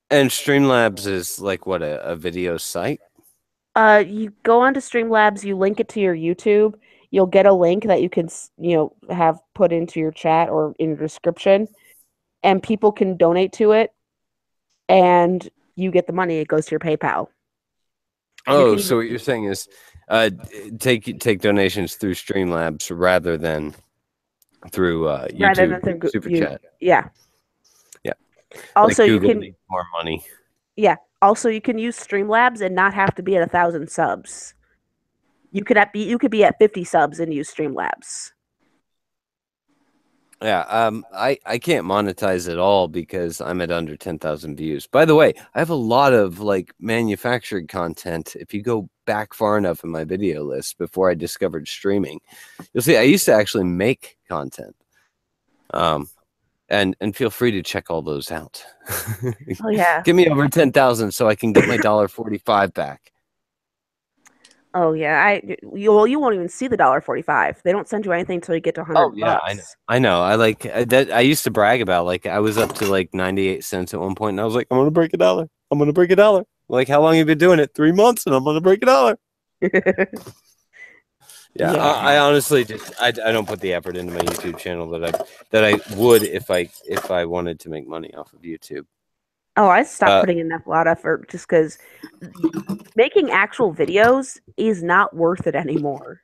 And Streamlabs is like what, a video site? You go onto Streamlabs, you link it to your YouTube. You'll get a link that you can, have put into your chat or in your description, and people can donate to it, and you get the money. It goes to your PayPal. Oh, so what you're saying is, take donations through Streamlabs rather than through YouTube Super Chat. Yeah. Yeah. Also, like you Google can needs more money. Yeah. Also, you can use Streamlabs and not have to be at 1,000 subs. You could be at 50 subs and use Streamlabs. Yeah, I can't monetize at all because I'm at under 10,000 views. By the way, I have a lot of like manufactured content. If you go back far enough in my video list before I discovered streaming, you'll see I used to actually make content. And feel free to check all those out. Oh yeah. Give me over 10,000 so I can get my $1.45 back. Oh yeah, you won't even see the $1.45. They don't send you anything until you get to 100. Oh yeah, I know. I like that. I used to brag about, like, I was up to like 98 cents at one point, and I was like, I'm gonna break $1. I'm gonna break $1. Like, how long have you been doing it? 3 months, and I'm gonna break $1. Yeah, I honestly just I don't put the effort into my YouTube channel that I would if I wanted to make money off of YouTube. Oh, I stopped putting in a lot of effort just because making actual videos is not worth it anymore.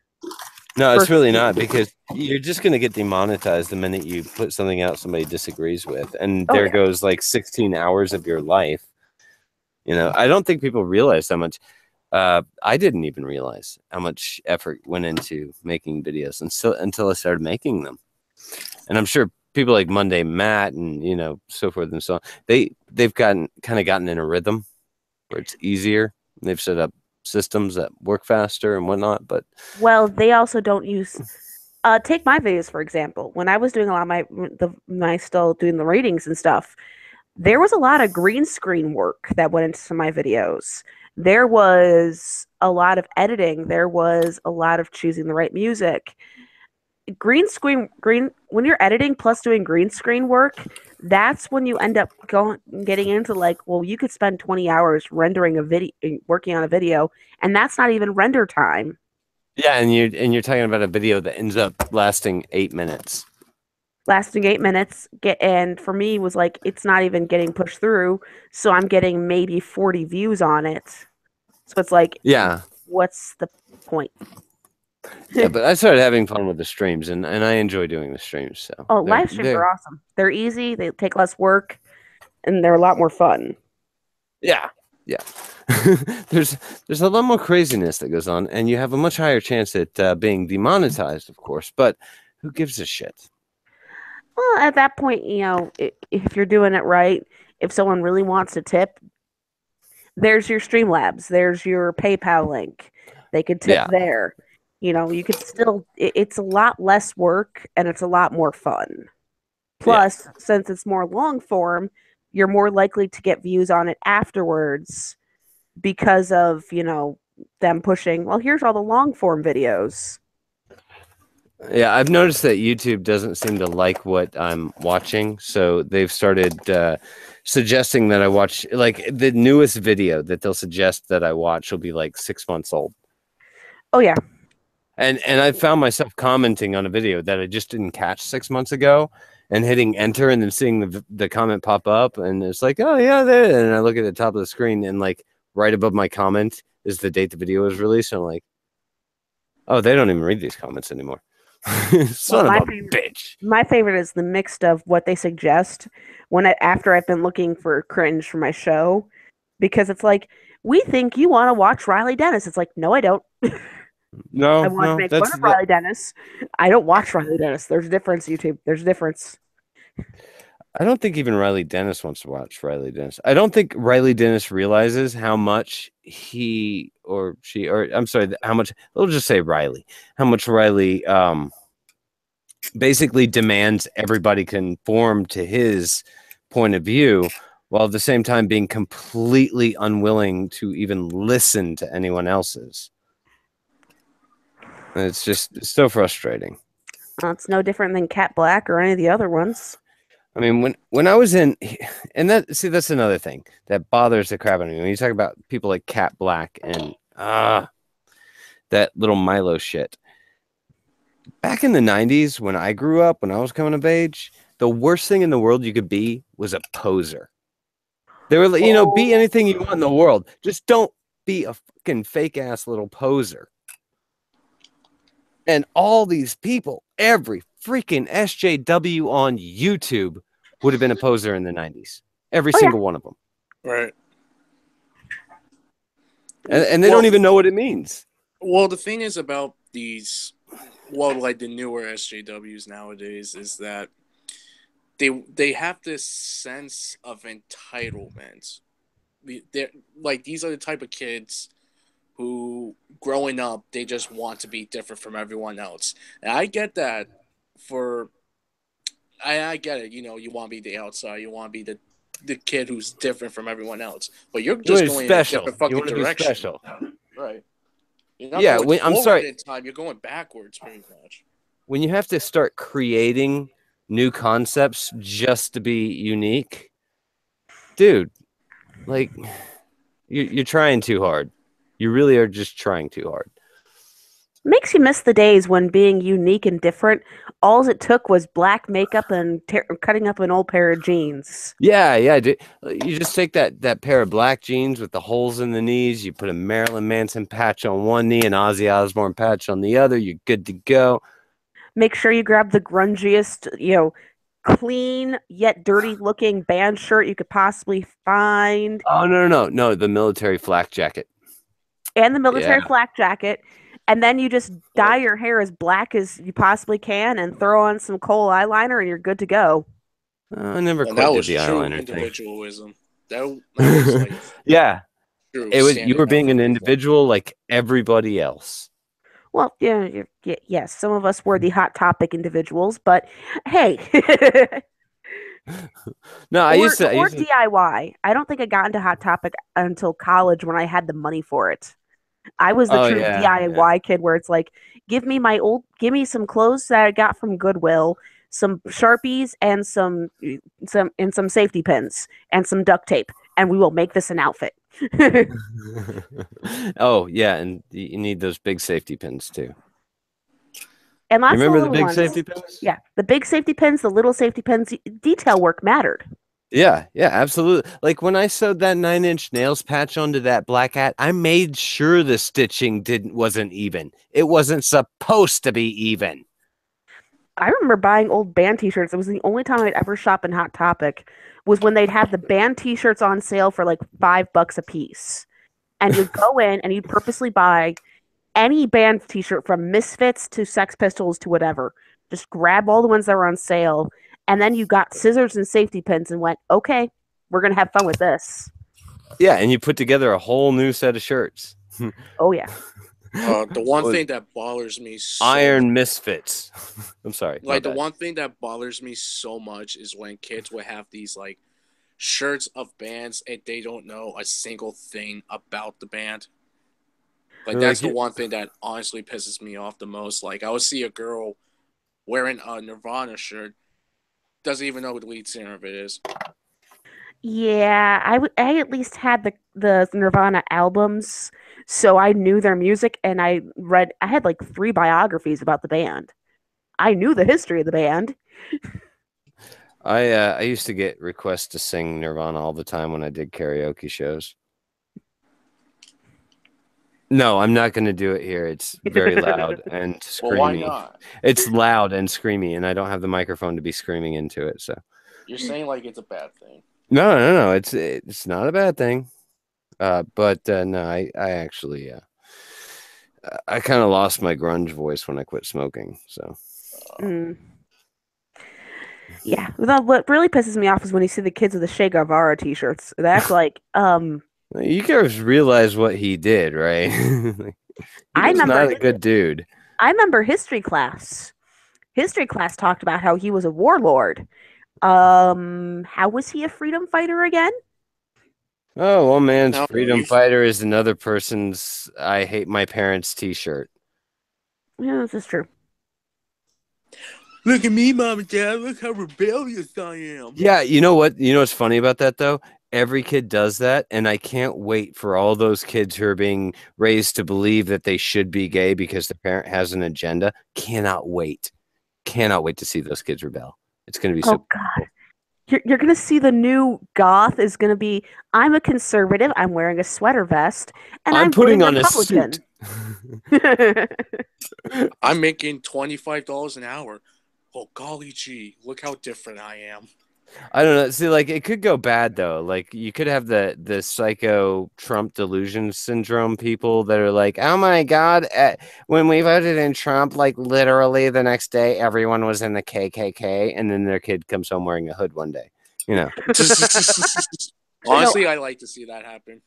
No, it's really not, because you're just going to get demonetized the minute you put something out somebody disagrees with. And there goes like 16 hours of your life. You know, I don't think people realize how much. I didn't even realize how much effort went into making videos until I started making them. And I'm sure people like Monday Matt and, you know, so forth and so on, they've gotten in a rhythm where it's easier. They've set up systems that work faster and whatnot. But they also don't use. Take my videos for example. When I was doing a lot of my still doing the ratings and stuff, there was a lot of green screen work that went into my videos. There was a lot of editing. There was a lot of choosing the right music. When you're editing plus doing green screen work, that's when you end up getting into like, well, you could spend 20 hours rendering a video, working on a video, and that's not even render time. Yeah, and you're talking about a video that ends up lasting 8 minutes. And for me was like, it's not even getting pushed through, so I'm getting maybe 40 views on it. So it's like, yeah, what's the point? Yeah, but I started having fun with the streams, and I enjoy doing the streams. So live streams are awesome. They're easy. They take less work, and they're a lot more fun. Yeah. There's a lot more craziness that goes on, and you have a much higher chance at being demonetized, of course. But who gives a shit? Well, at that point, you know, if you're doing it right, if someone really wants to tip, there's your Streamlabs, there's your PayPal link. They could tip there. You know, you could still, it's a lot less work and it's a lot more fun. Plus, since it's more long form, you're more likely to get views on it afterwards because of, you know, them pushing, well, here's all the long form videos. Yeah, I've noticed that YouTube doesn't seem to like what I'm watching. So they've started suggesting that I watch, like, the newest video that they'll suggest that I watch will be like 6 months old. Oh, yeah. And I found myself commenting on a video that I just didn't catch 6 months ago and hitting enter and then seeing the comment pop up. And it's like, oh, yeah, there. And I look at the top of the screen and like right above my comment is the date the video was released. And I'm like, oh, they don't even read these comments anymore. Son of a bitch. My favorite is the mixed of what they suggest after I've been looking for cringe for my show, because it's like, we think you want to watch Riley Dennis. It's like, no, I don't. No, I want to make fun of Riley Dennis. I don't watch Riley Dennis. There's a difference, YouTube. There's a difference. I don't think even Riley Dennis wants to watch Riley Dennis. I don't think Riley Dennis realizes how much he or she, or I'm sorry, how much, we'll just say Riley, how much Riley basically demands everybody conform to his point of view, while at the same time being completely unwilling to even listen to anyone else's. It's so frustrating. It's no different than Cat Black or any of the other ones. I mean, when I was in, and that's another thing that bothers the crap out of me when you talk about people like Cat Black and that little Milo shit. Back in the 90s, when I grew up, when I was coming of age, the worst thing in the world you could be was a poser. They were, be anything you want in the world. Just don't be a fucking fake ass little poser. And all these people, every freaking SJW on YouTube would have been a poser in the 90s. Every single one of them. Right. And they don't even know what it means. Well, the thing is about these, like the newer SJWs nowadays is that they have this sense of entitlement. They're, like, these are the type of kids who, growing up, they just want to be different from everyone else. And I get that I get it. You want to be the outside. You want to be the kid who's different from everyone else. But you're just going special. in a different fucking direction. Special. Right. I'm sorry. In time, you're going backwards pretty much. When you have to start creating new concepts just to be unique, dude, like, you're trying too hard. You really are just trying too hard. Makes you miss the days when being unique and different, all it took was black makeup and cutting up an old pair of jeans. Yeah, dude. You just take that pair of black jeans with the holes in the knees, you put a Marilyn Manson patch on one knee and Ozzy Osbourne patch on the other, you're good to go. Make sure you grab the grungiest, clean yet dirty looking band shirt you could possibly find. Oh, no, the military flak jacket. And the military flak jacket. And then you just dye your hair as black as you possibly can and throw on some kohl eyeliner and you're good to go. I never quite did the eyeliner individualism. That was like yeah. You were being an individual like everybody else. Well, yes, some of us were the Hot Topic individuals, but hey. No, I used to DIY. I don't think I got into Hot Topic until college when I had the money for it. I was the true DIY kid where it's like, give me some clothes that I got from Goodwill, some Sharpies and some safety pins and some duct tape, and we will make this an outfit. Oh yeah, and you need those big safety pins too. And lots remember of the big ones. Safety pins? Yeah, the big safety pins, the little safety pins. Detail work mattered. Yeah, absolutely. Like when I sewed that 9-inch nails patch onto that black hat, I made sure the stitching wasn't even. It wasn't supposed to be even. I remember buying old band t-shirts. It was the only time I'd ever shop in Hot Topic was when they'd have the band t-shirts on sale for like $5 a piece. And you'd go in and you'd purposely buy any band t-shirt from Misfits to Sex Pistols to whatever. Just grab all the ones that were on sale. And then you got scissors and safety pins and went, okay, we're going to have fun with this. Yeah, and you put together a whole new set of shirts. Oh, yeah. The one thing that bothers me Iron Misfits. I'm sorry. Like, the one thing that bothers me so much is when kids would have these, like, shirts of bands and they don't know a single thing about the band. Like, that's the one thing that honestly pisses me off the most. Like, I would see a girl wearing a Nirvana shirt, doesn't even know who the lead singer of it is. Yeah, I at least had the Nirvana albums, so I knew their music, and I had like 3 biographies about the band. I knew the history of the band. I used to get requests to sing Nirvana all the time when I did karaoke shows. No, I'm not going to do it here. It's very loud and screamy. Well, why not? It's loud and screamy, and I don't have the microphone to be screaming into it. So you're saying like it's a bad thing? No. It's not a bad thing. But no, I actually I kind of lost my grunge voice when I quit smoking. So. Yeah, what really pisses me off is when you see the kids with the Che Guevara t-shirts. That's like, You guys realize what he did, right? He's not a good dude. I remember history class. History class talked about how he was a warlord. How was he a freedom fighter again? Oh, one man's freedom fighter is another person's I hate my parents t-shirt. Yeah, this is true. Look at me, Mom and Dad. Look how rebellious I am. Yeah, you know what? You know what's funny about that, though? Every kid does that, and I can't wait for all those kids who are being raised to believe that they should be gay because the parent has an agenda. Cannot wait. Cannot wait to see those kids rebel. It's going to be so Oh, God. You're going to see the new goth is going to be, I'm a conservative, I'm wearing a sweater vest, and I'm putting on Republican. a suit. I'm making $25 an hour. Oh, golly gee, look how different I am. I don't know. See, like, it could go bad, though. Like, you could have the psycho Trump delusion syndrome people that are like, oh, my God, when we voted in Trump, like, literally the next day, everyone was in the KKK, and then their kid comes home wearing a hood one day. You know. Honestly, I like to see that happen.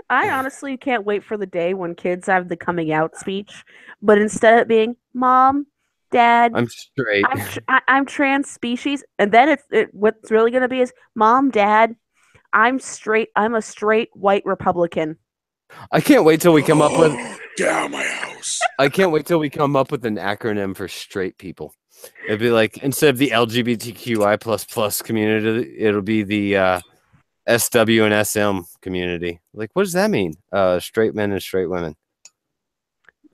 I honestly can't wait for the day when kids have the coming out speech, but instead of being, Mom, Dad, I'm straight. I'm trans species, and then what's really going to be is, Mom, Dad, I'm straight. I'm a straight white Republican. I can't wait till we come up with. Get out of my house. I can't wait till we come up with an acronym for straight people. It'd be like, instead of the LGBTQI++ community, it'll be the SW and SM community. Like, what does that mean? Straight men and straight women.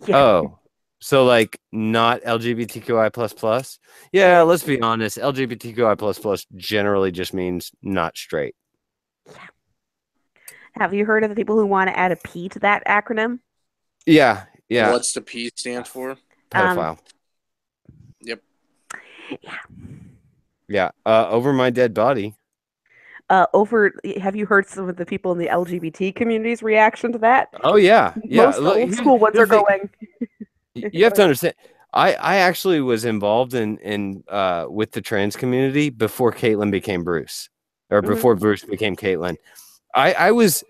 Yeah. Oh. So, like, not LGBTQI++? Yeah, let's be honest. LGBTQI++ generally just means not straight. Yeah. Have you heard of the people who want to add a P to that acronym? Yeah, yeah. What's the P stand for? Pedophile. Yep. Yeah. Yeah. Over my dead body. Have you heard some of the people in the LGBT community's reaction to that? Oh, yeah. Yeah. Most old school ones are going... You have to understand. I actually was involved in with the trans community before Caitlin became Bruce, or before Bruce became Caitlin. I was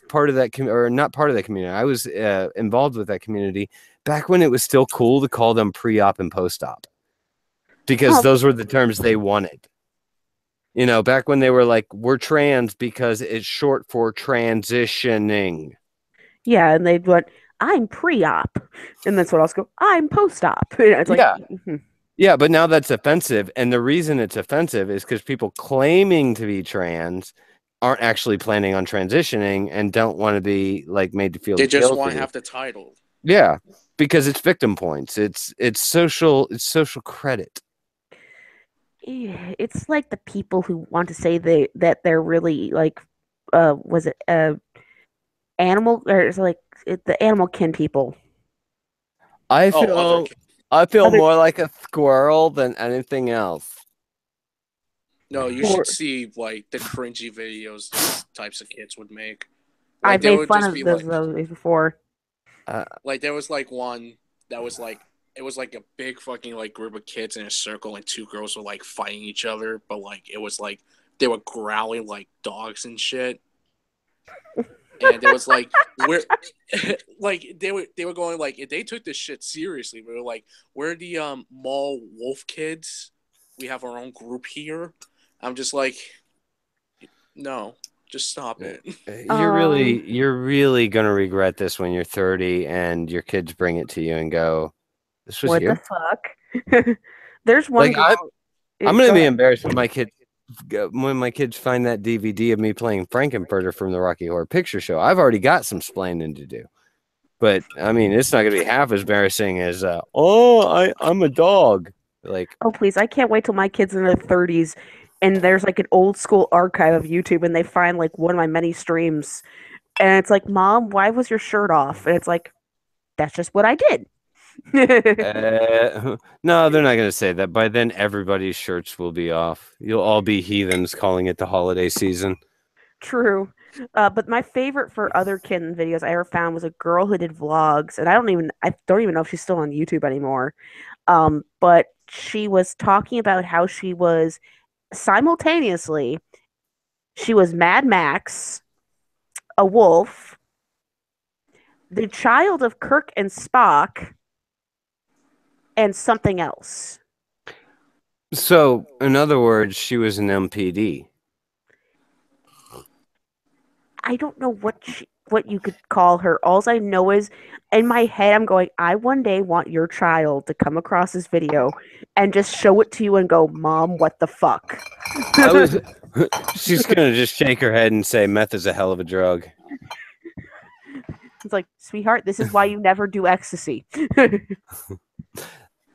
part of that or not part of that community. I was involved with that community back when it was still cool to call them pre-op and post-op, because those were the terms they wanted. You know, back when they were like, we're trans because it's short for transitioning. Yeah, and they'd want, I'm pre-op, and that's what else go, I'm post-op. It's like, yeah, but now that's offensive, and the reason it's offensive is because people claiming to be trans aren't actually planning on transitioning and don't want to be like made to feel they just guilty. Want to have the title. Yeah, because it's victim points. It's social credit. It's like the people who want to say that they're really like was it animal, or it's like the animal kin people. I feel more like a squirrel than anything else. No, you should see like the cringy videos these types of kids would make. Like, I've made fun of those before. Like there was like one that was like, it was like a big fucking like group of kids in a circle and two girls were like fighting each other, but like it was like they were growling like dogs and shit. And it was like we're like they were going like, if they took this shit seriously, we were like, we're the mall wolf kids. We have our own group here. I'm just like, no, just stop it. You're really gonna regret this when you're 30 and your kids bring it to you and go, "This was what you?" the fuck? There's one. Like, I'm gonna be embarrassed when my kids find that DVD of me playing Frankenfurter from the Rocky Horror Picture Show. I've already got some splaining to do, but I mean, it's not gonna be half as embarrassing as I'm a dog. Like, oh please, I can't wait till my kids in their 30s and there's like an old school archive of YouTube and they find like one of my many streams and it's like, Mom, why was your shirt off? And it's like, that's just what I did. No, they're not gonna say that. By then everybody's shirts will be off. You'll all be heathens calling it the holiday season. True. But my favorite for other kitten videos I ever found was a girl who did vlogs, and I don't even know if she's still on YouTube anymore. But she was talking about how she was simultaneously, she was Mad Max, a wolf, the child of Kirk and Spock, and something else. So, in other words, she was an MPD. I don't know what she... what you could call her. All I know is, in my head, I'm going, I one day want your child to come across this video and just show it to you and go, Mom, what the fuck? She's going to just shake her head and say, meth is a hell of a drug. It's like, sweetheart, this is why you never do ecstasy.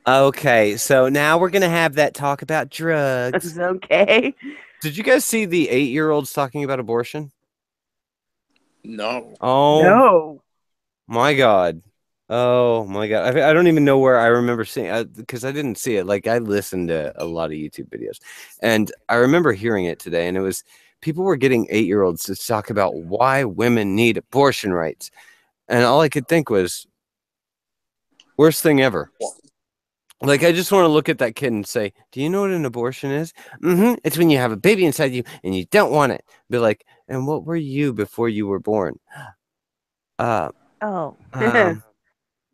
Okay, so now we're going to have that talk about drugs. This is okay. Did you guys see the 8-year-olds talking about abortion? No. Oh, No. my God. Oh, my God. I don't even know where I remember seeing it because I didn't see it. Like, I listened to a lot of YouTube videos. And I remember hearing it today, and it was people were getting 8-year-olds to talk about why women need abortion rights. And all I could think was, worst thing ever. Like, I just want to look at that kid and say, do you know what an abortion is? It's when you have a baby inside you and you don't want it. Be like, and what were you before you were born? But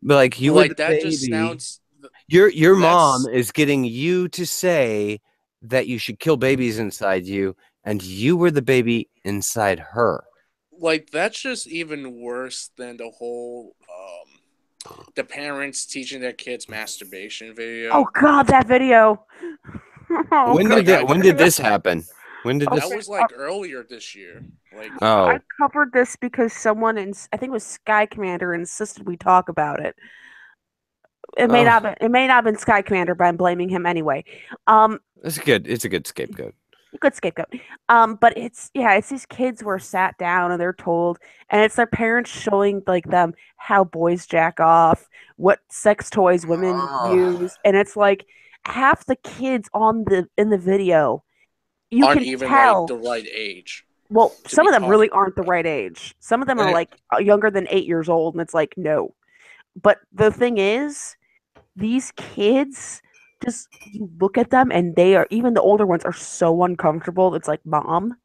like, you were the that baby. just sounds... Your mom is getting you to say that you should kill babies inside you, and you were the baby inside her. Like, that's just even worse than the whole... the parents teaching their kids masturbation video. Oh God, that video. When did this happen? When did this? That was like earlier this year. Like, I covered this because someone I think it was Sky Commander insisted we talk about it. It may not have been Sky Commander, but I'm blaming him anyway. It's a good scapegoat. Good scapegoat. But it's these kids were sat down and they're told, and it's their parents showing like them how boys jack off, what sex toys women use, and it's like half the kids in the video aren't can even tell like the right age. Well, some of them really aren't the right age. Some of them are like younger than 8 years old, and it's like no. But the thing is, these kids. Just you look at them and they are, even the older ones are so uncomfortable. It's like, Mom,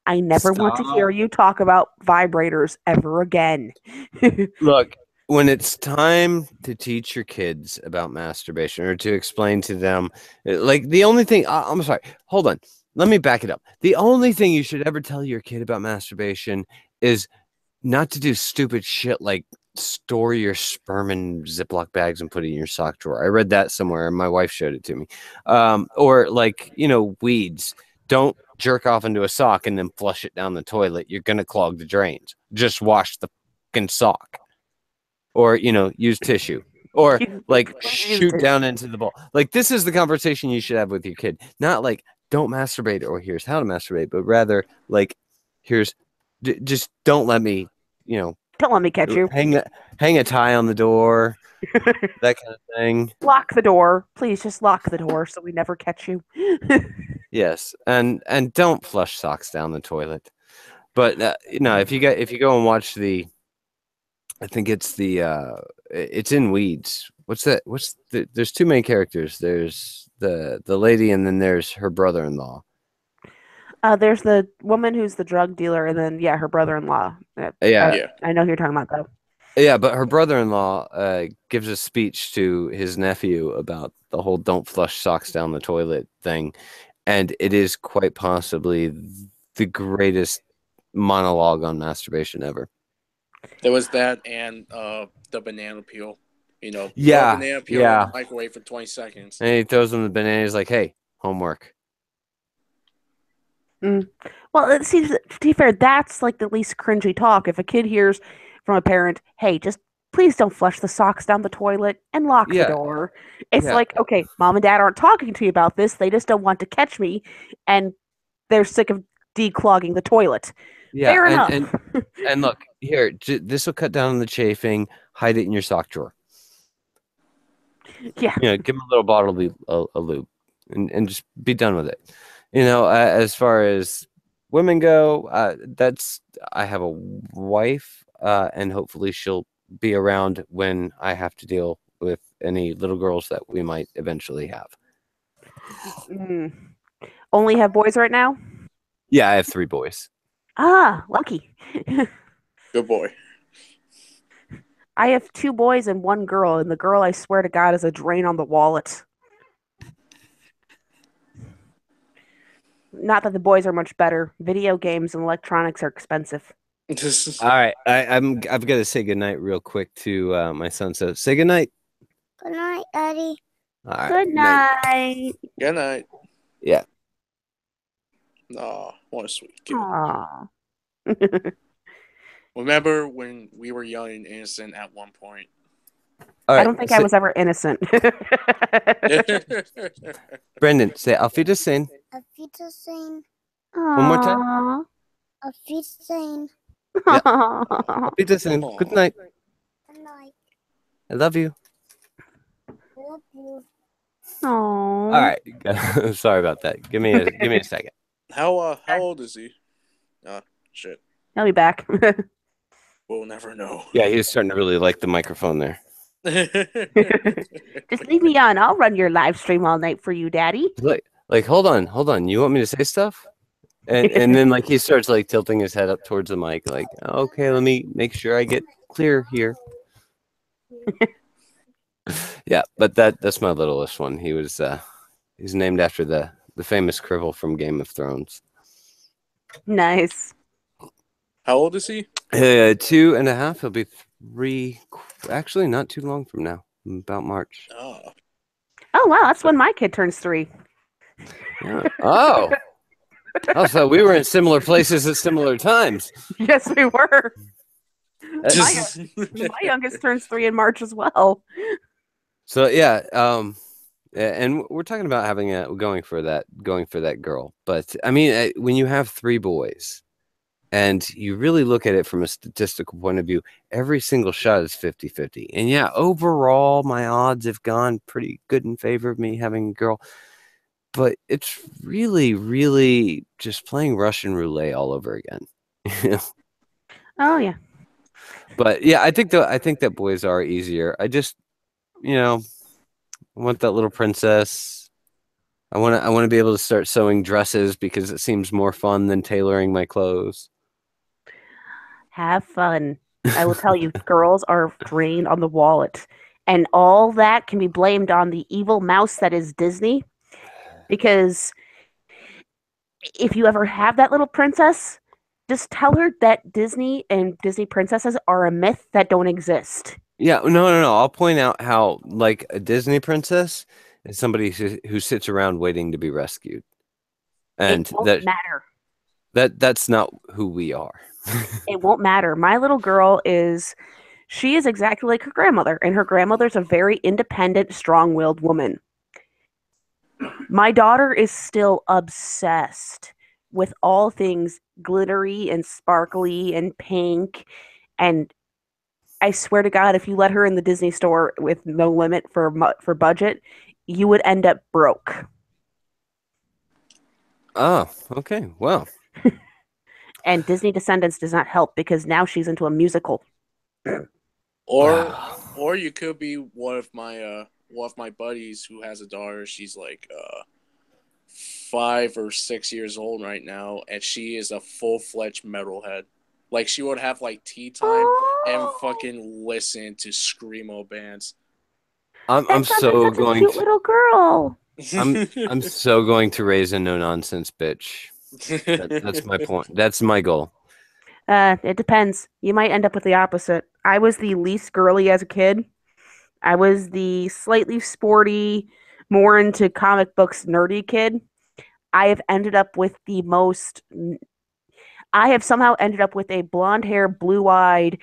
I never want to hear you talk about vibrators ever again. Look, when it's time to teach your kids about masturbation or to explain to them, like the only thing, I'm sorry, hold on. Let me back it up. The only thing you should ever tell your kid about masturbation is not to do stupid shit like store your sperm in Ziploc bags and put it in your sock drawer. I read that somewhere and my wife showed it to me. Or like, weeds. Don't jerk off into a sock and then flush it down the toilet. You're going to clog the drains. Just wash the fucking sock. Or, use tissue. Or like shoot down into the bowl. Like, this is the conversation you should have with your kid. Not like, don't masturbate or here's how to masturbate, but rather like, here's just don't let me, don't let me catch you. Hang a tie on the door, that kind of thing. Lock the door, please. Just lock the door so we never catch you. Yes, and don't flush socks down the toilet. But if you go and watch I think it's it's in Weeds. What's that? There's two main characters. There's the lady, and then there's her brother-in-law. There's the woman who's the drug dealer, and then her brother-in-law. I know who you're talking about, though. Yeah, but her brother-in-law gives a speech to his nephew about the whole "don't flush socks down the toilet" thing, and it is quite possibly the greatest monologue on masturbation ever. There was that, and the banana peel. Throw a banana peel in the microwave for 20 seconds, and he throws him the banana. He's like, "Hey, homework." Well, it seems, to be fair, that's like the least cringy talk. If a kid hears from a parent, hey, just please don't flush the socks down the toilet and lock the door. It's like, okay, Mom and Dad aren't talking to you about this. They just don't want to catch me, and they're sick of declogging the toilet. Yeah, fair enough. And look, here, this will cut down on the chafing. Hide it in your sock drawer. Yeah. Give them a little bottle of a lube and just be done with it. As far as women go, I have a wife, and hopefully she'll be around when I have to deal with any little girls that we might eventually have. Only have boys right now? Yeah, I have 3 boys. Lucky. Good boy. I have 2 boys and 1 girl, and the girl, I swear to God, is a drain on the wallet. Not that the boys are much better. Video games and electronics are expensive. All right, I've got to say goodnight real quick to my son. So say goodnight. Good night, Daddy. All right, Good night. Good night. Yeah. Aw, what a sweet kid. Aww. Remember when we were young and innocent at one point? All right, I don't think I was ever innocent. Brendan, say Auf Wiedersehen. Auf Wiedersehen. One more time. Auf Wiedersehen. Yeah. Auf Wiedersehen. Good night. Good night. I love you. Love you. All right. Sorry about that. Give me a second. How old is he? Shit. I'll be back. We'll never know. Yeah, he's starting to really like the microphone there. Just leave me on. I'll run your live stream all night for you, Daddy. Like, hold on. You want me to say stuff? And then like he starts like tilting his head up towards the mic, like, okay, let me make sure I get clear here. Yeah, but that's my littlest one. He's named after the famous Cribble from Game of Thrones. Nice. How old is he? 2.5. He'll be 3. Actually, not too long from now. About March. Oh wow, that's when my kid turns 3. Yeah. Oh, so we were in similar places at similar times. Yes, we were. My youngest turns 3 in March as well. So yeah, and we're talking about going for that girl. But I mean, when you have 3 boys, and you really look at it from a statistical point of view, every single shot is 50-50. And yeah, overall, my odds have gone pretty good in favor of me having a girl. But it's really, really just playing Russian roulette all over again. Oh yeah. But yeah, I think that boys are easier. I just, I want that little princess. I want to be able to start sewing dresses because it seems more fun than tailoring my clothes. Have fun. I will tell you, girls are drained on the wallet. And all that can be blamed on the evil mouse that is Disney. Because if you ever have that little princess, just tell her that Disney and Disney princesses are a myth that don't exist. Yeah, no. I'll point out how, like, a Disney princess is somebody who sits around waiting to be rescued. And it won't matter. That's not who we are. It won't matter. My little girl she is exactly like her grandmother, and her grandmother's a very independent, strong-willed woman. My daughter is still obsessed with all things glittery and sparkly and pink, and I swear to God, if you let her in the Disney store with no limit for budget, you would end up broke. Oh, okay. Well. And Disney Descendants does not help because now she's into a musical. Or you could be one of my buddies who has a daughter. She's like 5 or 6 years old right now, and she is a full-fledged metalhead. Like, she would have like tea time and fucking listen to screamo bands. I'm so going cute little girl. I'm so going to raise a no nonsense bitch. That's my point. That's my goal. It depends. You might end up with the opposite. I was the least girly as a kid. I was the slightly sporty, more into comic books nerdy kid. I have somehow ended up with a blonde hair, blue-eyed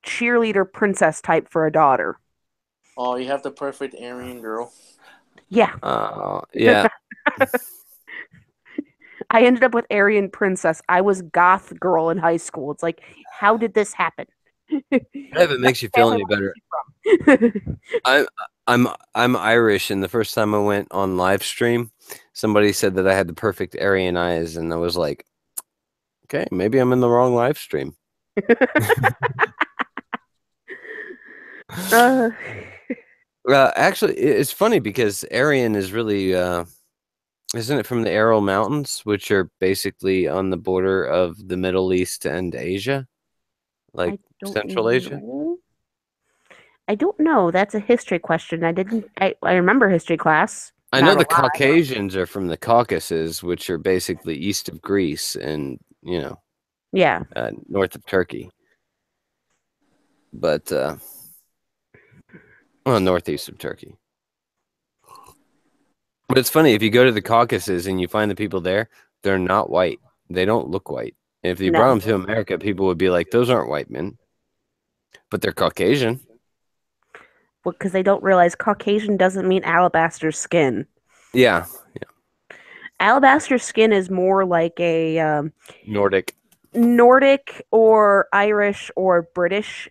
cheerleader princess type for a daughter. Oh, you have the perfect Aryan girl. Yeah. Yeah. I ended up with Aryan princess. I was goth girl in high school. It's like, how did this happen? If it makes you feel any better. I'm Irish, and the first time I went on live stream, somebody said that I had the perfect Aryan eyes, and I was like, okay, maybe I'm in the wrong live stream. Actually, it's funny because Aryan is really, isn't it from the Aral Mountains, which are basically on the border of the Middle East and Asia? Like Central Asia? I don't know. That's a history question. I remember history class. I know the Caucasians are from the Caucasus, which are basically east of Greece, and Yeah. North of Turkey. But, well, northeast of Turkey. But it's funny, if you go to the Caucasus and you find the people there, they're not white. They don't look white. If you brought them to America, people would be like, those aren't white men. But they're Caucasian. Well, because they don't realize Caucasian doesn't mean alabaster skin. Yeah. Alabaster skin is more like a Nordic or Irish or British,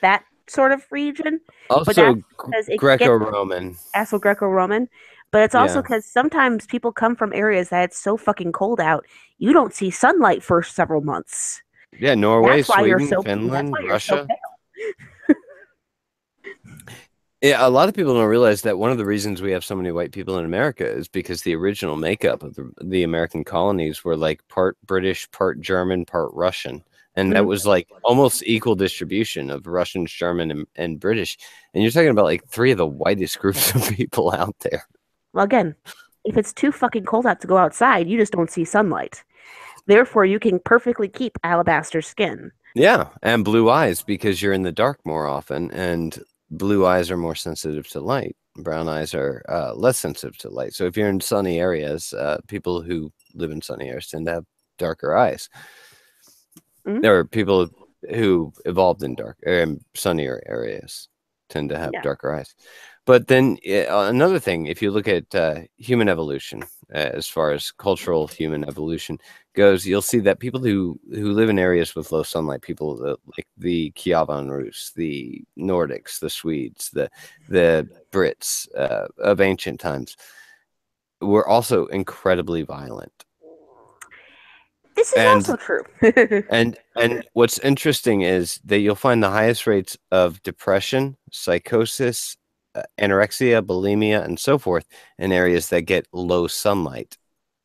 that sort of region. Also Greco-Roman. Also Greco-Roman. But it's also because sometimes people come from areas that it's so fucking cold out, you don't see sunlight for several months. Yeah, Norway, Sweden, Finland, Russia. Yeah, a lot of people don't realize that one of the reasons we have so many white people in America is because the original makeup of the American colonies were like part British, part German, part Russian. And that was like almost equal distribution of Russians, German, and British. And you're talking about like 3 of the whitest groups of people out there. Well, again, if it's too fucking cold out to go outside, you just don't see sunlight. Therefore, you can perfectly keep alabaster skin. Yeah, and blue eyes because you're in the dark more often, and blue eyes are more sensitive to light. Brown eyes are less sensitive to light. So if you're in sunny areas, people who live in sunny areas tend to have darker eyes. There are people who evolved in sunnier areas tend to have darker eyes. But then another thing, if you look at human evolution, as far as cultural human evolution goes, you'll see that people who live in areas with low sunlight, people like the Kievan Rus, the Nordics, the Swedes, the Brits of ancient times, were also incredibly violent. This is also true. and what's interesting is that you'll find the highest rates of depression, psychosis, anorexia, bulimia, and so forth in areas that get low sunlight,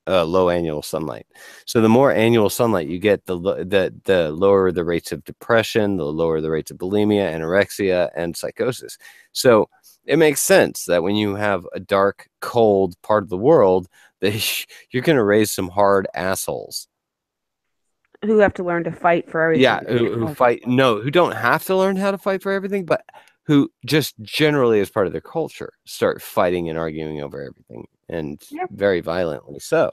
low annual sunlight. So the more annual sunlight you get, the lower the rates of depression, the lower the rates of bulimia, anorexia, and psychosis. So it makes sense that when you have a dark, cold part of the world, you're going to raise some hard assholes. Who have to learn to fight for everything. Yeah, who fight. No, who don't have to learn how to fight for everything, but who just generally, as part of their culture, start fighting and arguing over everything, and very violently so.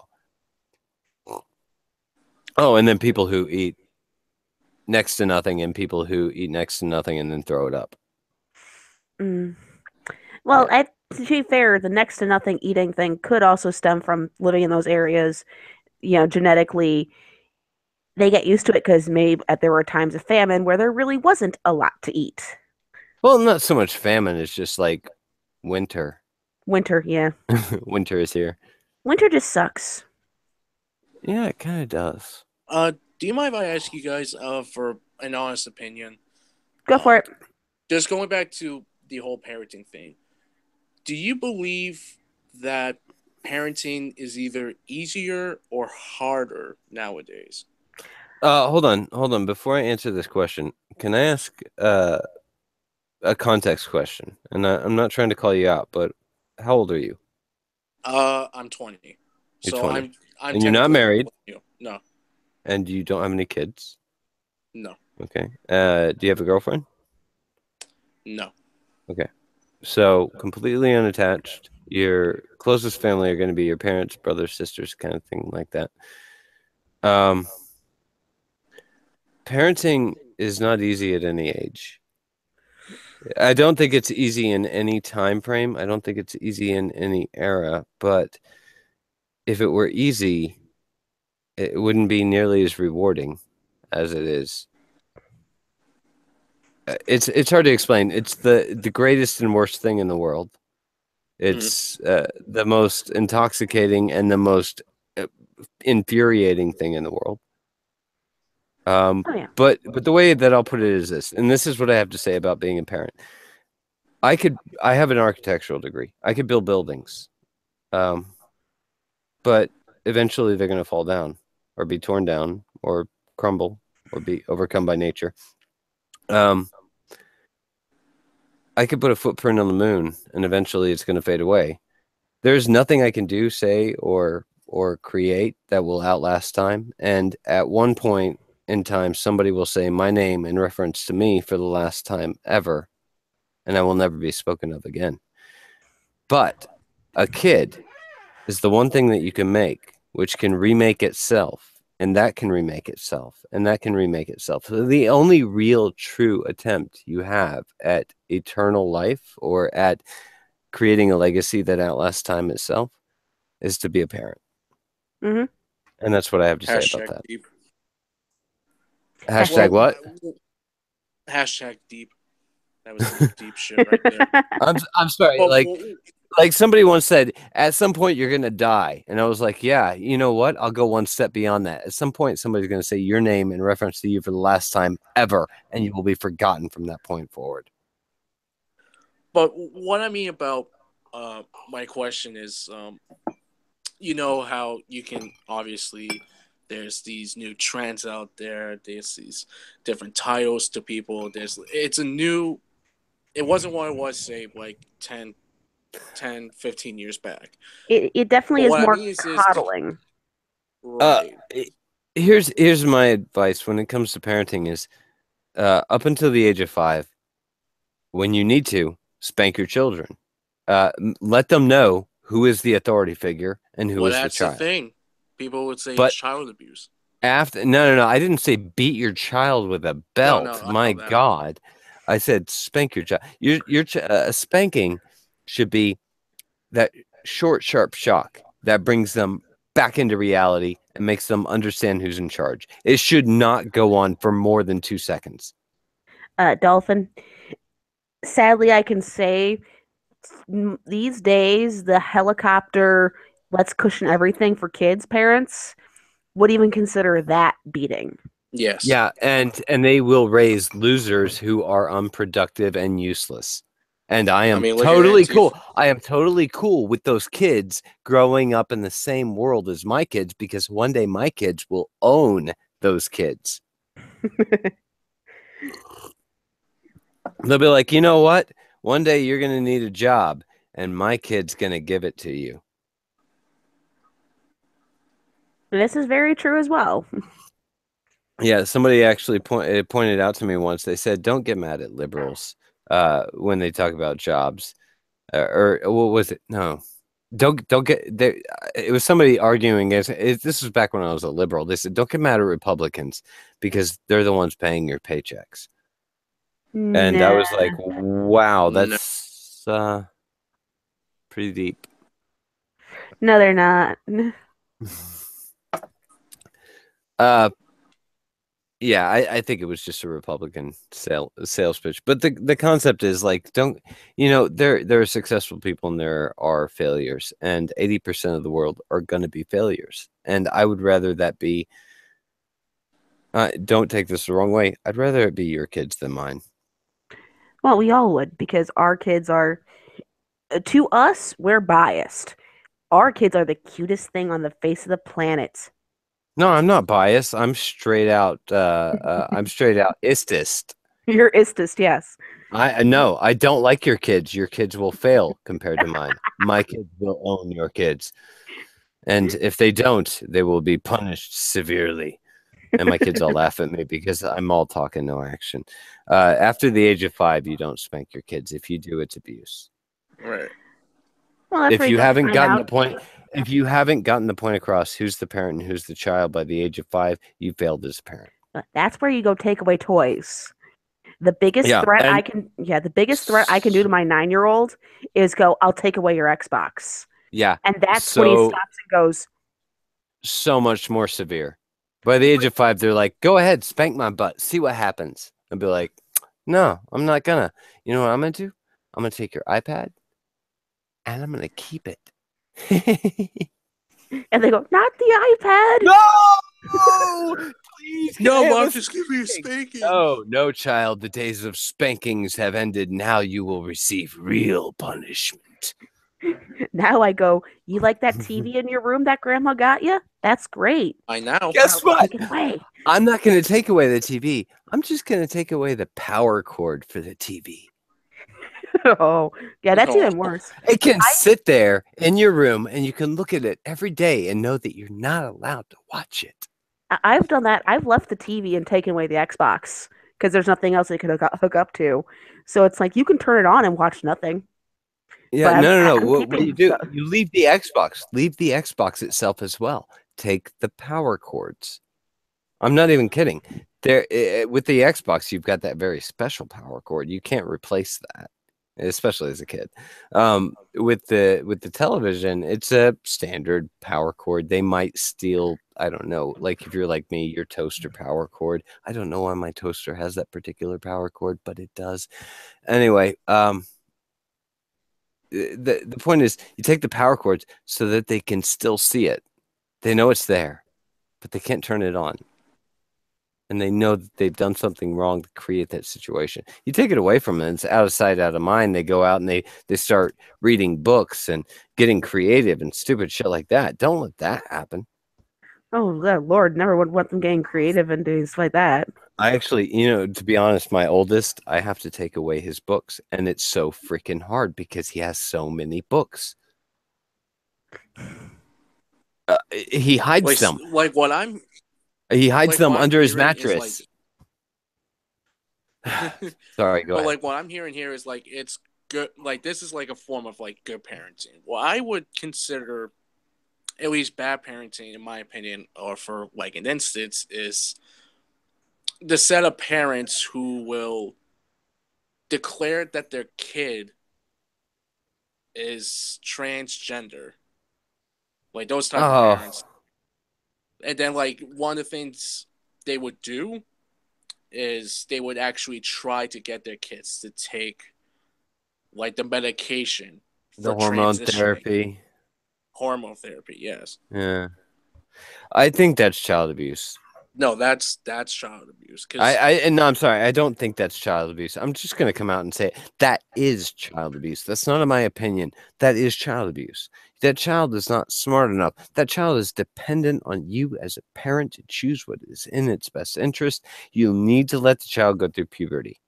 Oh, and then people who eat next to nothing, and people who eat next to nothing and then throw it up. Well, to be fair, the next to nothing eating thing could also stem from living in those areas. Genetically, they get used to it because maybe there were times of famine where there really wasn't a lot to eat. Well, not so much famine. It's just like winter. Winter, yeah. Winter is here. Winter just sucks. Yeah, it kind of does. Do you mind if I ask you guys for an honest opinion? Go for it. Just going back to the whole parenting thing. Do you believe that parenting is either easier or harder nowadays? Hold on. Before I answer this question, can I ask a context question? And I'm not trying to call you out, but how old are you? I'm 20. You're 20. I'm and you're not married? No. And you don't have any kids? No. Okay. Do you have a girlfriend? No. Okay. So completely unattached. Your closest family are going to be your parents, brothers, sisters, kind of thing like that. Parenting is not easy at any age. I don't think it's easy in any time frame. I don't think it's easy in any era. But if it were easy, it wouldn't be nearly as rewarding as it is. It's hard to explain. It's the greatest and worst thing in the world. It's the most intoxicating and the most infuriating thing in the world. But the way that I'll put it is this, and this is what I have to say about being a parent. I have an architectural degree. I could build buildings, but eventually they're going to fall down or be torn down or crumble or be overcome by nature. I could put a footprint on the moon and eventually it's going to fade away. There's nothing I can do, say, or create that will outlast time. And at one point, in time, somebody will say my name in reference to me for the last time ever, and I will never be spoken of again. But a kid is the one thing that you can make, which can remake itself, and that can remake itself, and that can remake itself. So the only real true attempt you have at eternal life or at creating a legacy that outlasts time itself is to be a parent. Mm-hmm. And that's what I have to say Hashtag about that. deep. Hashtag what? Hashtag deep. That was some deep shit right there. I'm sorry. Well, Like somebody once said, at some point you're going to die. And I was like, yeah, you know what? I'll go one step beyond that. At some point, somebody's going to say your name in reference to you for the last time ever, and you will be forgotten from that point forward. But what I mean about my question is, you know how you can obviously, there's these new trends out there. There's these different titles to people. It wasn't what it was, say, like 10, 15 years back. It definitely is more coddling. Right. Here's my advice when it comes to parenting is up until the age of 5, when you need to, spank your children. Let them know who is the authority figure and who is the child. That's the thing. People would say it's child abuse. No. I didn't say beat your child with a belt. No, my God. I said spank your child. Your spanking should be that short, sharp shock that brings them back into reality and makes them understand who's in charge. It should not go on for more than 2 seconds. Dolphin, sadly, I can say these days the helicopter let's cushion everything for kids parents would even consider that beating. Yes. Yeah, and they will raise losers who are unproductive and useless. And I am totally cool. I am totally cool with those kids growing up in the same world as my kids, because one day my kids will own those kids. They'll be like, you know what? One day you're going to need a job, and my kid's going to give it to you. This is very true as well. Yeah, somebody actually pointed out to me once. They said, don't get mad at liberals when they talk about jobs. Or what was it? No. Don't get there. It was somebody arguing against it. This was back when I was a liberal. They said, don't get mad at Republicans because they're the ones paying your paychecks. And I was like, wow, that's pretty deep. No, they're not. Yeah, I think it was just a Republican sales pitch. But the concept is like, there are successful people and there are failures, and 80% of the world are going to be failures. And I would rather that be, don't take this the wrong way, I'd rather it be your kids than mine. Well, we all would, because our kids are, to us, we're biased. Our kids are the cutest thing on the face of the planet. No, I'm not biased. I'm straight out. I'm straight out istist. You're istist, yes. No, I don't like your kids. Your kids will fail compared to mine. My kids will own your kids, and if they don't, they will be punished severely. And my kids all laugh at me because I'm all talk and no action. After the age of 5, you don't spank your kids. If you do, it's abuse. Right. Well, if you haven't gotten the point across who's the parent and who's the child by the age of 5, you failed as a parent. That's where you go take away toys. The biggest threat I can do to my 9-year-old is go, I'll take away your Xbox. Yeah. And that's when he stops and goes. So much more severe. By the age of 5, they're like, go ahead, spank my butt. See what happens. I'll be like, no, I'm not gonna. You know what I'm gonna do? I'm gonna take your iPad and I'm gonna keep it. And they go, not the iPad. No! Please. No, Mom, just give me a spanking. No, child. The days of spankings have ended. Now you will receive real punishment. Now I go, you like that TV in your room that Grandma got you? That's great. I know. Guess what? Take it away. I'm not going to take away the TV. I'm just going to take away the power cord for the TV. Oh, yeah, that's even worse. It can sit there in your room and you can look at it every day and know that you're not allowed to watch it. I've done that. I've left the TV and taken away the Xbox because there's nothing else they could hook up to. So it's like you can turn it on and watch nothing. Yeah, no. What do? Stuff. You leave the Xbox. Leave the Xbox itself as well. Take the power cords. I'm not even kidding. There, with the Xbox, you've got that very special power cord. You can't replace that, especially as a kid. With the television, it's a standard power cord. They might steal, I don't know, like if you're like me, your toaster power cord. I don't know why my toaster has that particular power cord, but it does. Anyway, the point is you take the power cords so that they can still see it. They know it's there, but they can't turn it on. And they know that they've done something wrong to create that situation. You take it away from them, it's out of sight, out of mind. They go out and they start reading books and getting creative and stupid shit like that. Don't let that happen. Oh, good Lord, never would want them getting creative and doing stuff like that. I actually, to be honest, my oldest, I have to take away his books. And it's so freaking hard because he has so many books. He hides them. Like what I'm... He hides them under his mattress. Sorry, go ahead. But like what I'm hearing here is like it's good. Like this is like a form of like good parenting. What I would consider at least bad parenting, in my opinion, or for like an instance, is the set of parents who will declare that their kid is transgender. Like those type of parents. And then, like, one of the things they would do is they would actually try to get their kids to take, like, the medication. The hormone therapy. Hormone therapy, yes. Yeah. I think that's child abuse. No, that's child abuse. No, I'm sorry. I don't think that's child abuse. I'm just going to come out and say it. That is child abuse. That's not my opinion. That is child abuse. That child is not smart enough. That child is dependent on you as a parent to choose what is in its best interest. You need to let the child go through puberty.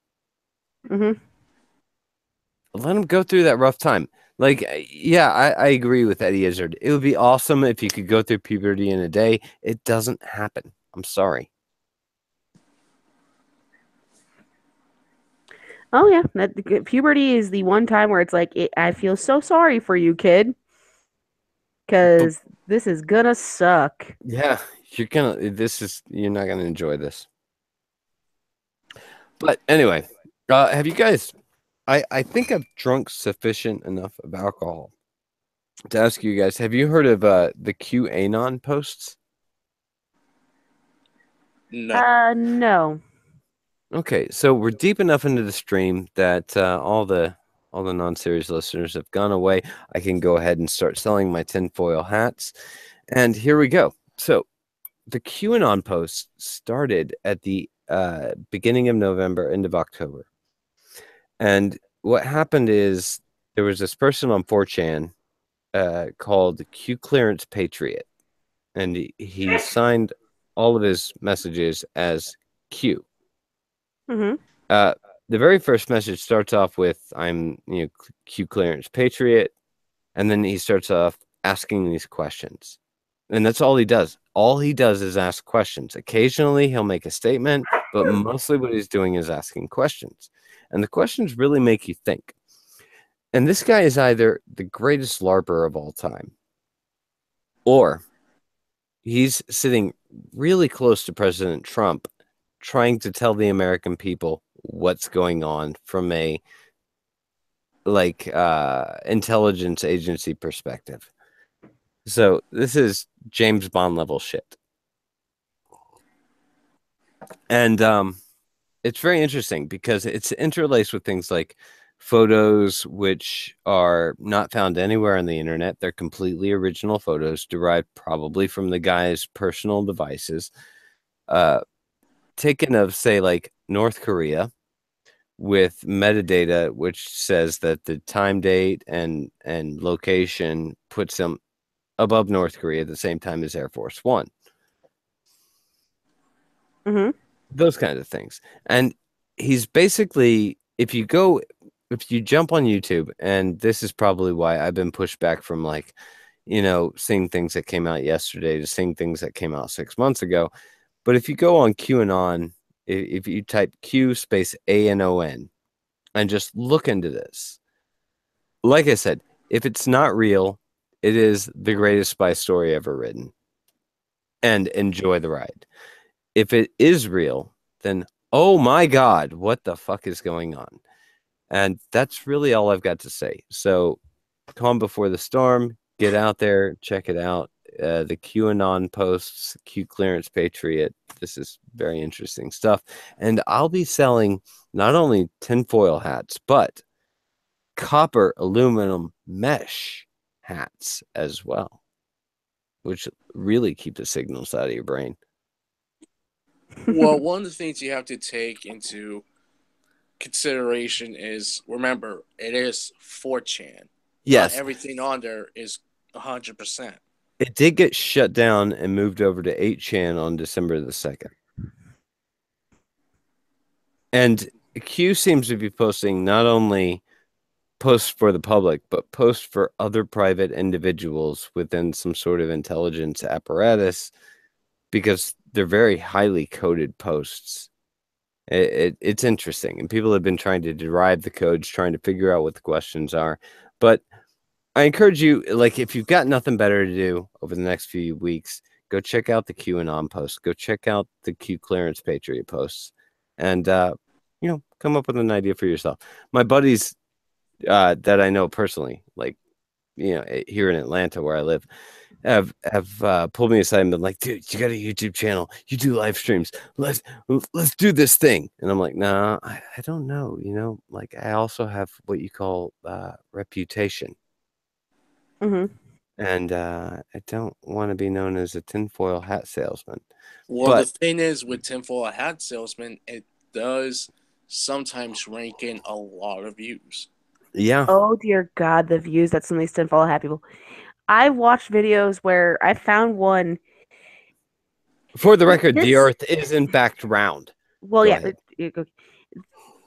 Mm-hmm. Let him go through that rough time. Like, yeah, I agree with Eddie Izzard. It would be awesome if you could go through puberty in a day. It doesn't happen. I'm sorry. Oh, yeah. Puberty is the one time where it's like, I feel so sorry for you, kid. Because this is going to suck. Yeah, you're not going to enjoy this. But anyway, have you guys, I think I've drunk sufficient enough of alcohol to ask you guys, have you heard of the QAnon posts? No. No. Okay, so we're deep enough into the stream that all the non-serious listeners have gone away. I can go ahead and start selling my tinfoil hats. And here we go. So the QAnon post started at the beginning of November, end of October. And what happened is there was this person on 4chan called Q Clearance Patriot. And he signed all of his messages as Q. Mm-hmm. The very first message starts off with I'm Q Clearance Patriot, and then he starts off asking these questions. And that's all he does. All he does is ask questions. Occasionally he'll make a statement, but mostly what he's doing is asking questions. And the questions really make you think. And this guy is either the greatest LARPer of all time, or he's sitting really close to President Trump, trying to tell the American people what's going on from a intelligence agency perspective. So this is James Bond level shit. And it's very interesting because it's interlaced with things like photos which are not found anywhere on the internet. They're completely original photos derived probably from the guy's personal devices, taken of, say, like North Korea, with metadata which says that the time, date, and location puts him above North Korea at the same time as Air Force One. Mm-hmm. Those kinds of things. And he's basically, if you jump on YouTube, and this is probably why I've been pushed back from seeing things that came out yesterday to seeing things that came out 6 months ago. But if you go on QAnon, if you type Q space ANON and just look into this, like I said, if it's not real, it is the greatest spy story ever written. And enjoy the ride. If it is real, then oh my God, what the fuck is going on? And that's really all I've got to say. So calm before the storm. Get out there, check it out. The QAnon posts, Q Clearance Patriot. This is very interesting stuff. And I'll be selling not only tinfoil hats, but copper aluminum mesh hats as well, which really keep the signals out of your brain. Well, one of the things you have to take into consideration is, remember, it is 4chan. Yes. Not everything on there is 100%. It did get shut down and moved over to 8chan on December the 2nd. And Q seems to be posting not only posts for the public, but posts for other private individuals within some sort of intelligence apparatus, because they're very highly coded posts. It's interesting. And people have been trying to derive the codes, trying to figure out what the questions are. But I encourage you, like, if you've got nothing better to do over the next few weeks, go check out the QAnon posts. Go check out the Q Clearance Patriot posts. And, come up with an idea for yourself. My buddies that I know personally, like, here in Atlanta where I live, have pulled me aside and been like, dude, you got a YouTube channel, you do live streams, let's do this thing. And I'm like, nah, I don't know, like, I also have what you call reputation. Mm-hmm. And I don't want to be known as a tinfoil hat salesman. Well, the thing is, with tinfoil hat salesman, it does sometimes rank in a lot of views. Yeah. Oh dear God, the views that some of these tinfoil hat people. I've watched videos where I found one. For the record, the Earth is in fact round. Well,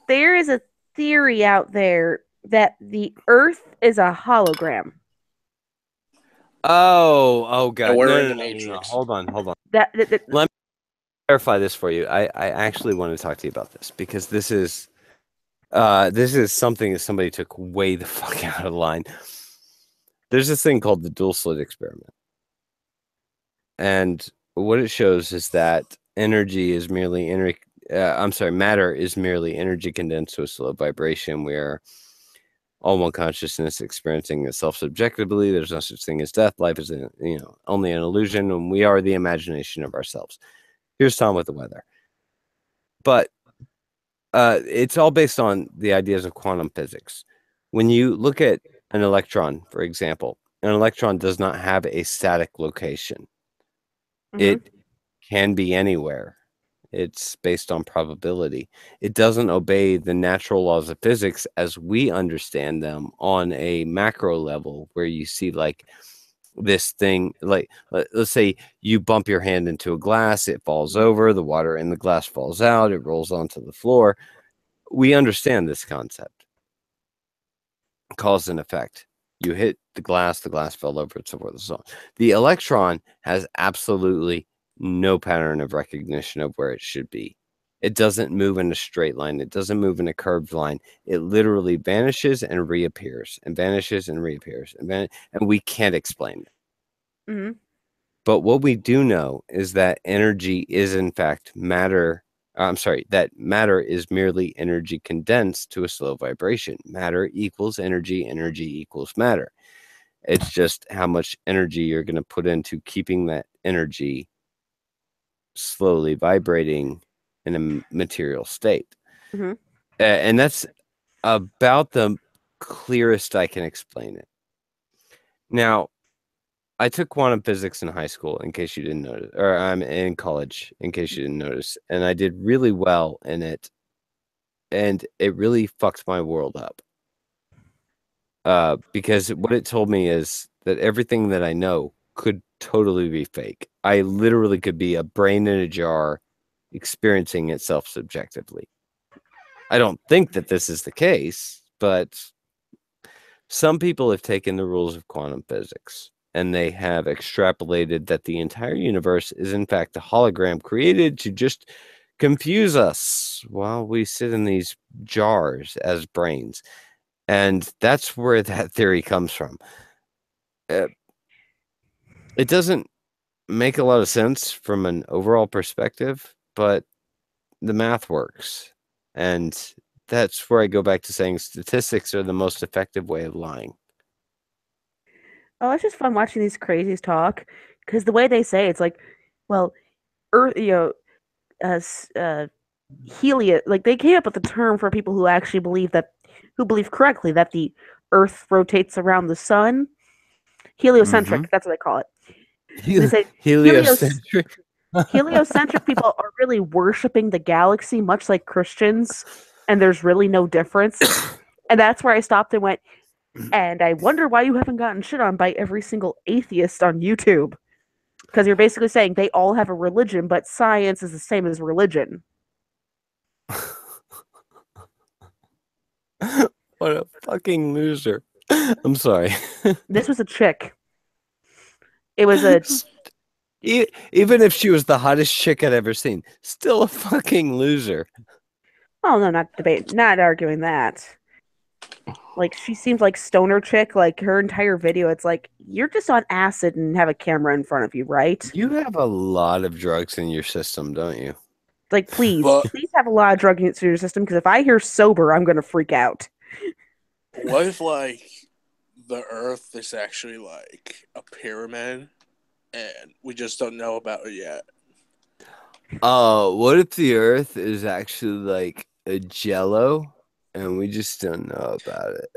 there is a theory out there that the Earth is a hologram. Oh, God. We're No, in the Matrix. Hold on. That Let me clarify this for you. I actually want to talk to you about this, because this is something that somebody took way the fuck out of line. There's this thing called the dual slit experiment. And what it shows is that matter is merely energy condensed to a slow vibration. We are all one consciousness experiencing itself subjectively. There's no such thing as death. Life is only an illusion, and we are the imagination of ourselves. Here's Tom with the weather. But it's all based on the ideas of quantum physics. When you look at an electron, for example, an electron does not have a static location. Mm-hmm. It can be anywhere. It's based on probability. It doesn't obey the natural laws of physics as we understand them on a macro level, where you see like this thing, like let's say you bump your hand into a glass, it falls over, the water in the glass falls out, it rolls onto the floor. We understand this concept. Cause and effect. You hit the glass fell over, and so forth and so on. The electron has absolutely no pattern of recognition of where it should be. It doesn't move in a straight line. It doesn't move in a curved line. It literally vanishes and reappears, and vanishes and reappears, and we can't explain it. Mm-hmm. But what we do know is that energy is in fact matter. That matter is merely energy condensed to a slow vibration. Matter equals energy. Energy equals matter. It's just how much energy you're going to put into keeping that energy slowly vibrating in a material state. Mm-hmm. And that's about the clearest I can explain it. Now, I took quantum physics in high school, in case you didn't notice, or I'm in college, in case you didn't notice, and I did really well in it, and it really fucked my world up. Because what it told me is that everything that I know could totally be fake. I literally could be a brain in a jar experiencing itself subjectively. I don't think that this is the case, but some people have taken the rules of quantum physics and they have extrapolated that the entire universe is in fact a hologram created to just confuse us while we sit in these jars as brains. And that's where that theory comes from. It doesn't make a lot of sense from an overall perspective, but the math works. And that's where I go back to saying statistics are the most effective way of lying. Oh, it's just fun watching these crazies talk, because the way they say it's like, well, Earth, helio, like they came up with the term for people who actually believe correctly that the Earth rotates around the sun. Heliocentric, that's what they call it. They say Heliocentric. Heliocentric people are really worshiping the galaxy, much like Christians, and there's really no difference. And that's where I stopped and went, and I wonder why you haven't gotten shit on by every single atheist on YouTube. Because you're basically saying they all have a religion, but science is the same as religion. What a fucking loser. I'm sorry. This was a chick. It was a... Even if she was the hottest chick I'd ever seen, still a fucking loser. Oh, no, not arguing that. Like, she seems like stoner chick. Like, her entire video, it's like, you're just on acid and have a camera in front of you, right? You have a lot of drugs in your system, don't you? Like, please have a lot of drugs in your system, because if I hear sober, I'm going to freak out. What if, like, the Earth is actually, like, a pyramid, and we just don't know about it yet? What if the Earth is actually, like, a jello? And we just don't know about it.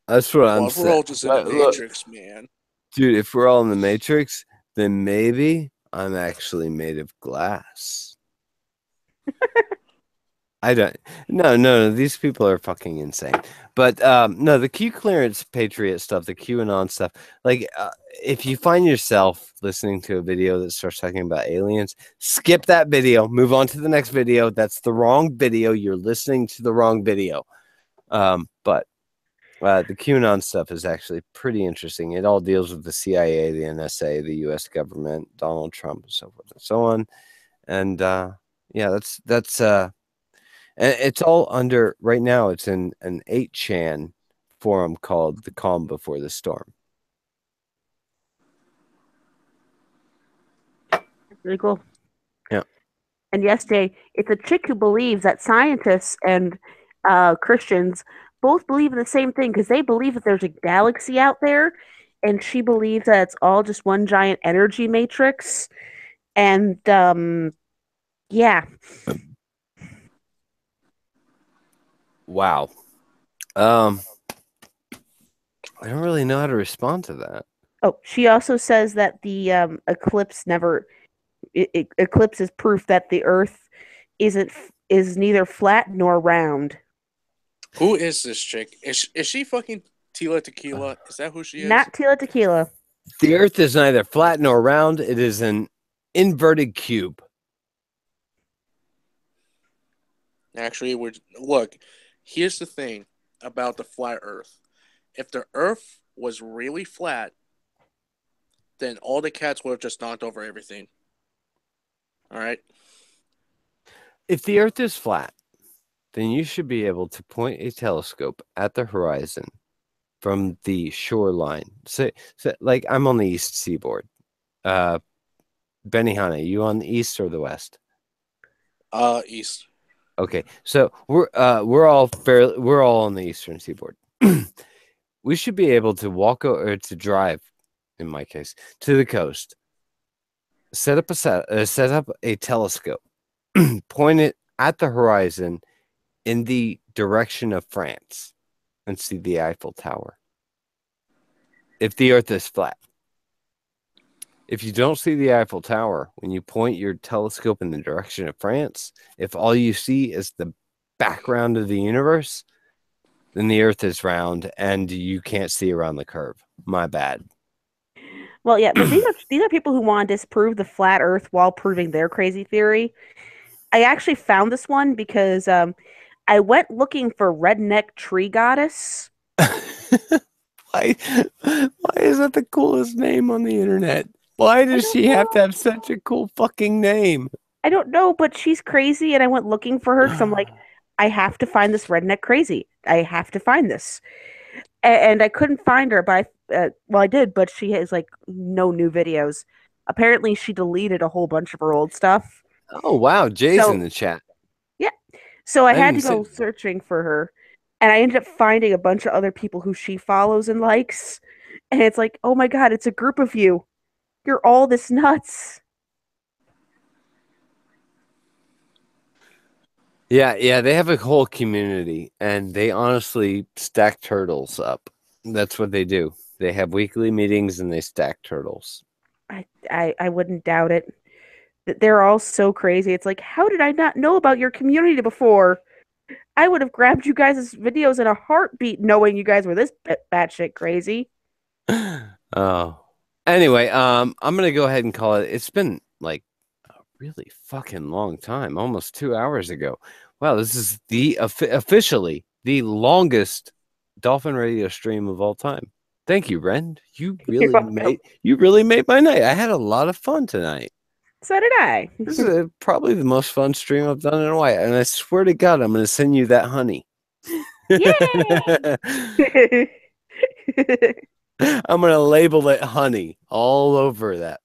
That's what I'm saying. We're all just in the Matrix, man. Dude, if we're all in the Matrix, then maybe I'm actually made of glass. I don't. No. These people are fucking insane. But no, the Q clearance patriot stuff, the QAnon stuff. Like, if you find yourself listening to a video that starts talking about aliens, skip that video. Move on to the next video. That's the wrong video. You're listening to the wrong video. But the QAnon stuff is actually pretty interesting. It all deals with the CIA, the NSA, the U.S. government, Donald Trump, and so forth and so on. And yeah, that's. And it's all under, right now, it's in an 8chan forum called The Calm Before the Storm. Really cool. Yeah. And yesterday, it's a chick who believes that scientists and Christians both believe in the same thing, because they believe that there's a galaxy out there, and she believes that it's all just one giant energy matrix. And, yeah. Wow. I don't really know how to respond to that. Oh, she also says that the eclipse eclipse is proof that the Earth is neither flat nor round. Who is this chick? Is she fucking Tila Tequila? Is that who she is? Not Tila Tequila. The Earth is neither flat nor round. It is an inverted cube. Actually, look. Here's the thing about the flat Earth. If the Earth was really flat, then all the cats would have just knocked over everything. All right? If the Earth is flat, then you should be able to point a telescope at the horizon from the shoreline. So like, I'm on the east seaboard. Benihana, you on the east or the west? East. Okay, so we're all on the eastern seaboard. We should be able to walk or to drive, in my case, to the coast. Set up a telescope, point it at the horizon in the direction of France, and see the Eiffel Tower. If the Earth is flat. If you don't see the Eiffel Tower when you point your telescope in the direction of France, if all you see is the background of the universe, then the Earth is round and you can't see around the curve. My bad. Well, yeah, but these are people who want to disprove the flat Earth while proving their crazy theory. I actually found this one because I went looking for redneck tree goddess. Why is that the coolest name on the internet? Why does she have to have such a cool fucking name? I don't know, but she's crazy, and I went looking for her because I'm like, I have to find this redneck crazy. I have to find this. And I couldn't find her, but I did, but she has like no new videos. Apparently, she deleted a whole bunch of her old stuff. Oh, wow. Jay's in the chat. Yeah. So I had to go searching for her, and I ended up finding a bunch of other people who she follows and likes. And it's like, oh my God, it's a group of you. You're all this nuts. Yeah, they have a whole community, and they honestly stack turtles up. That's what they do. They have weekly meetings, and they stack turtles. I wouldn't doubt it. They're all so crazy. It's like, how did I not know about your community before? I would have grabbed you guys' videos in a heartbeat knowing you guys were this batshit crazy. Oh. Anyway, I'm going to go ahead and call it. It's been like a really fucking long time, almost 2 hours ago. Wow, this is the officially the longest Dolphin Radio stream of all time. Thank you, Wren. You really made my night. I had a lot of fun tonight. So did I. This is probably the most fun stream I've done in a while, and I swear to God, I'm going to send you that honey. I'm going to label it honey all over that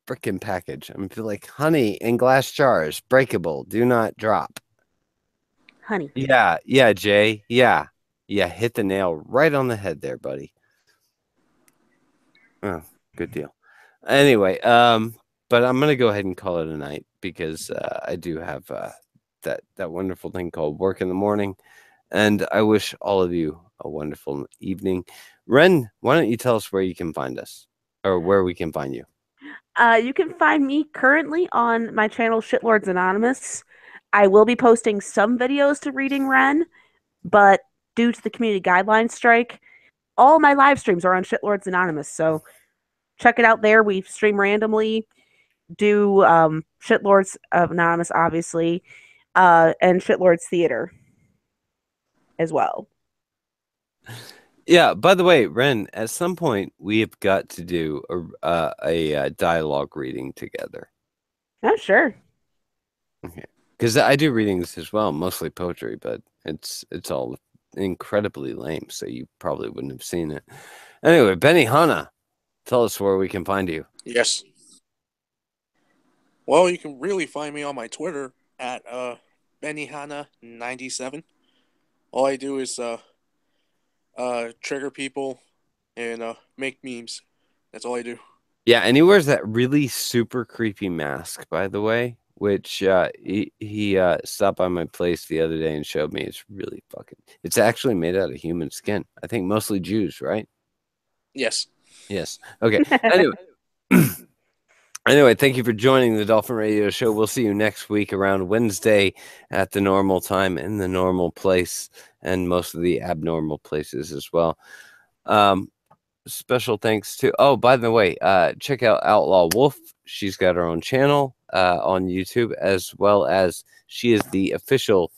freaking package. I'm going to be like, honey in glass jars, breakable, do not drop. Honey. Yeah, Jay. Yeah, hit the nail right on the head there, buddy. Oh, good deal. Anyway, but I'm going to go ahead and call it a night because I do have that wonderful thing called work in the morning. And I wish all of you a wonderful evening. Wren, why don't you tell us where you can find us or where we can find you? You can find me currently on my channel, Shitlords Anonymous. I will be posting some videos to Reading Wren, but due to the community guidelines strike, all my live streams are on Shitlords Anonymous. So check it out there. We stream randomly, do Shitlords Anonymous, obviously, and Shitlords Theater as well. Yeah, by the way, Wren, at some point we have got to do a dialogue reading together. Oh, sure. Okay. Because I do readings as well, mostly poetry, but it's all incredibly lame, so you probably wouldn't have seen it. Anyway, Benny Hanna, tell us where we can find you. Yes. Well, you can really find me on my Twitter at BennyHanna97. All I do is trigger people and make memes. That's all I do. Yeah, and he wears that really super creepy mask, by the way, which he stopped by my place the other day and showed me. It's really it's actually made out of human skin. I think mostly Jews, right? Yes. Okay. Anyway, thank you for joining the Dolphin Radio Show. We'll see you next week around Wednesday at the normal time in the normal place and most of the abnormal places as well. Special thanks to, by the way, check out Outlaw Wolf. She's got her own channel on YouTube, as well as she is the official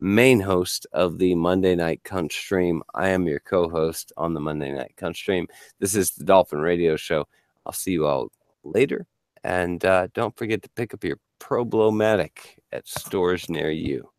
main host of the Monday Night Cunt Stream. I am your co-host on the Monday Night Cunt Stream. This is the Dolphin Radio Show. I'll see you all later. And don't forget to pick up your Pro-blow-matic at stores near you.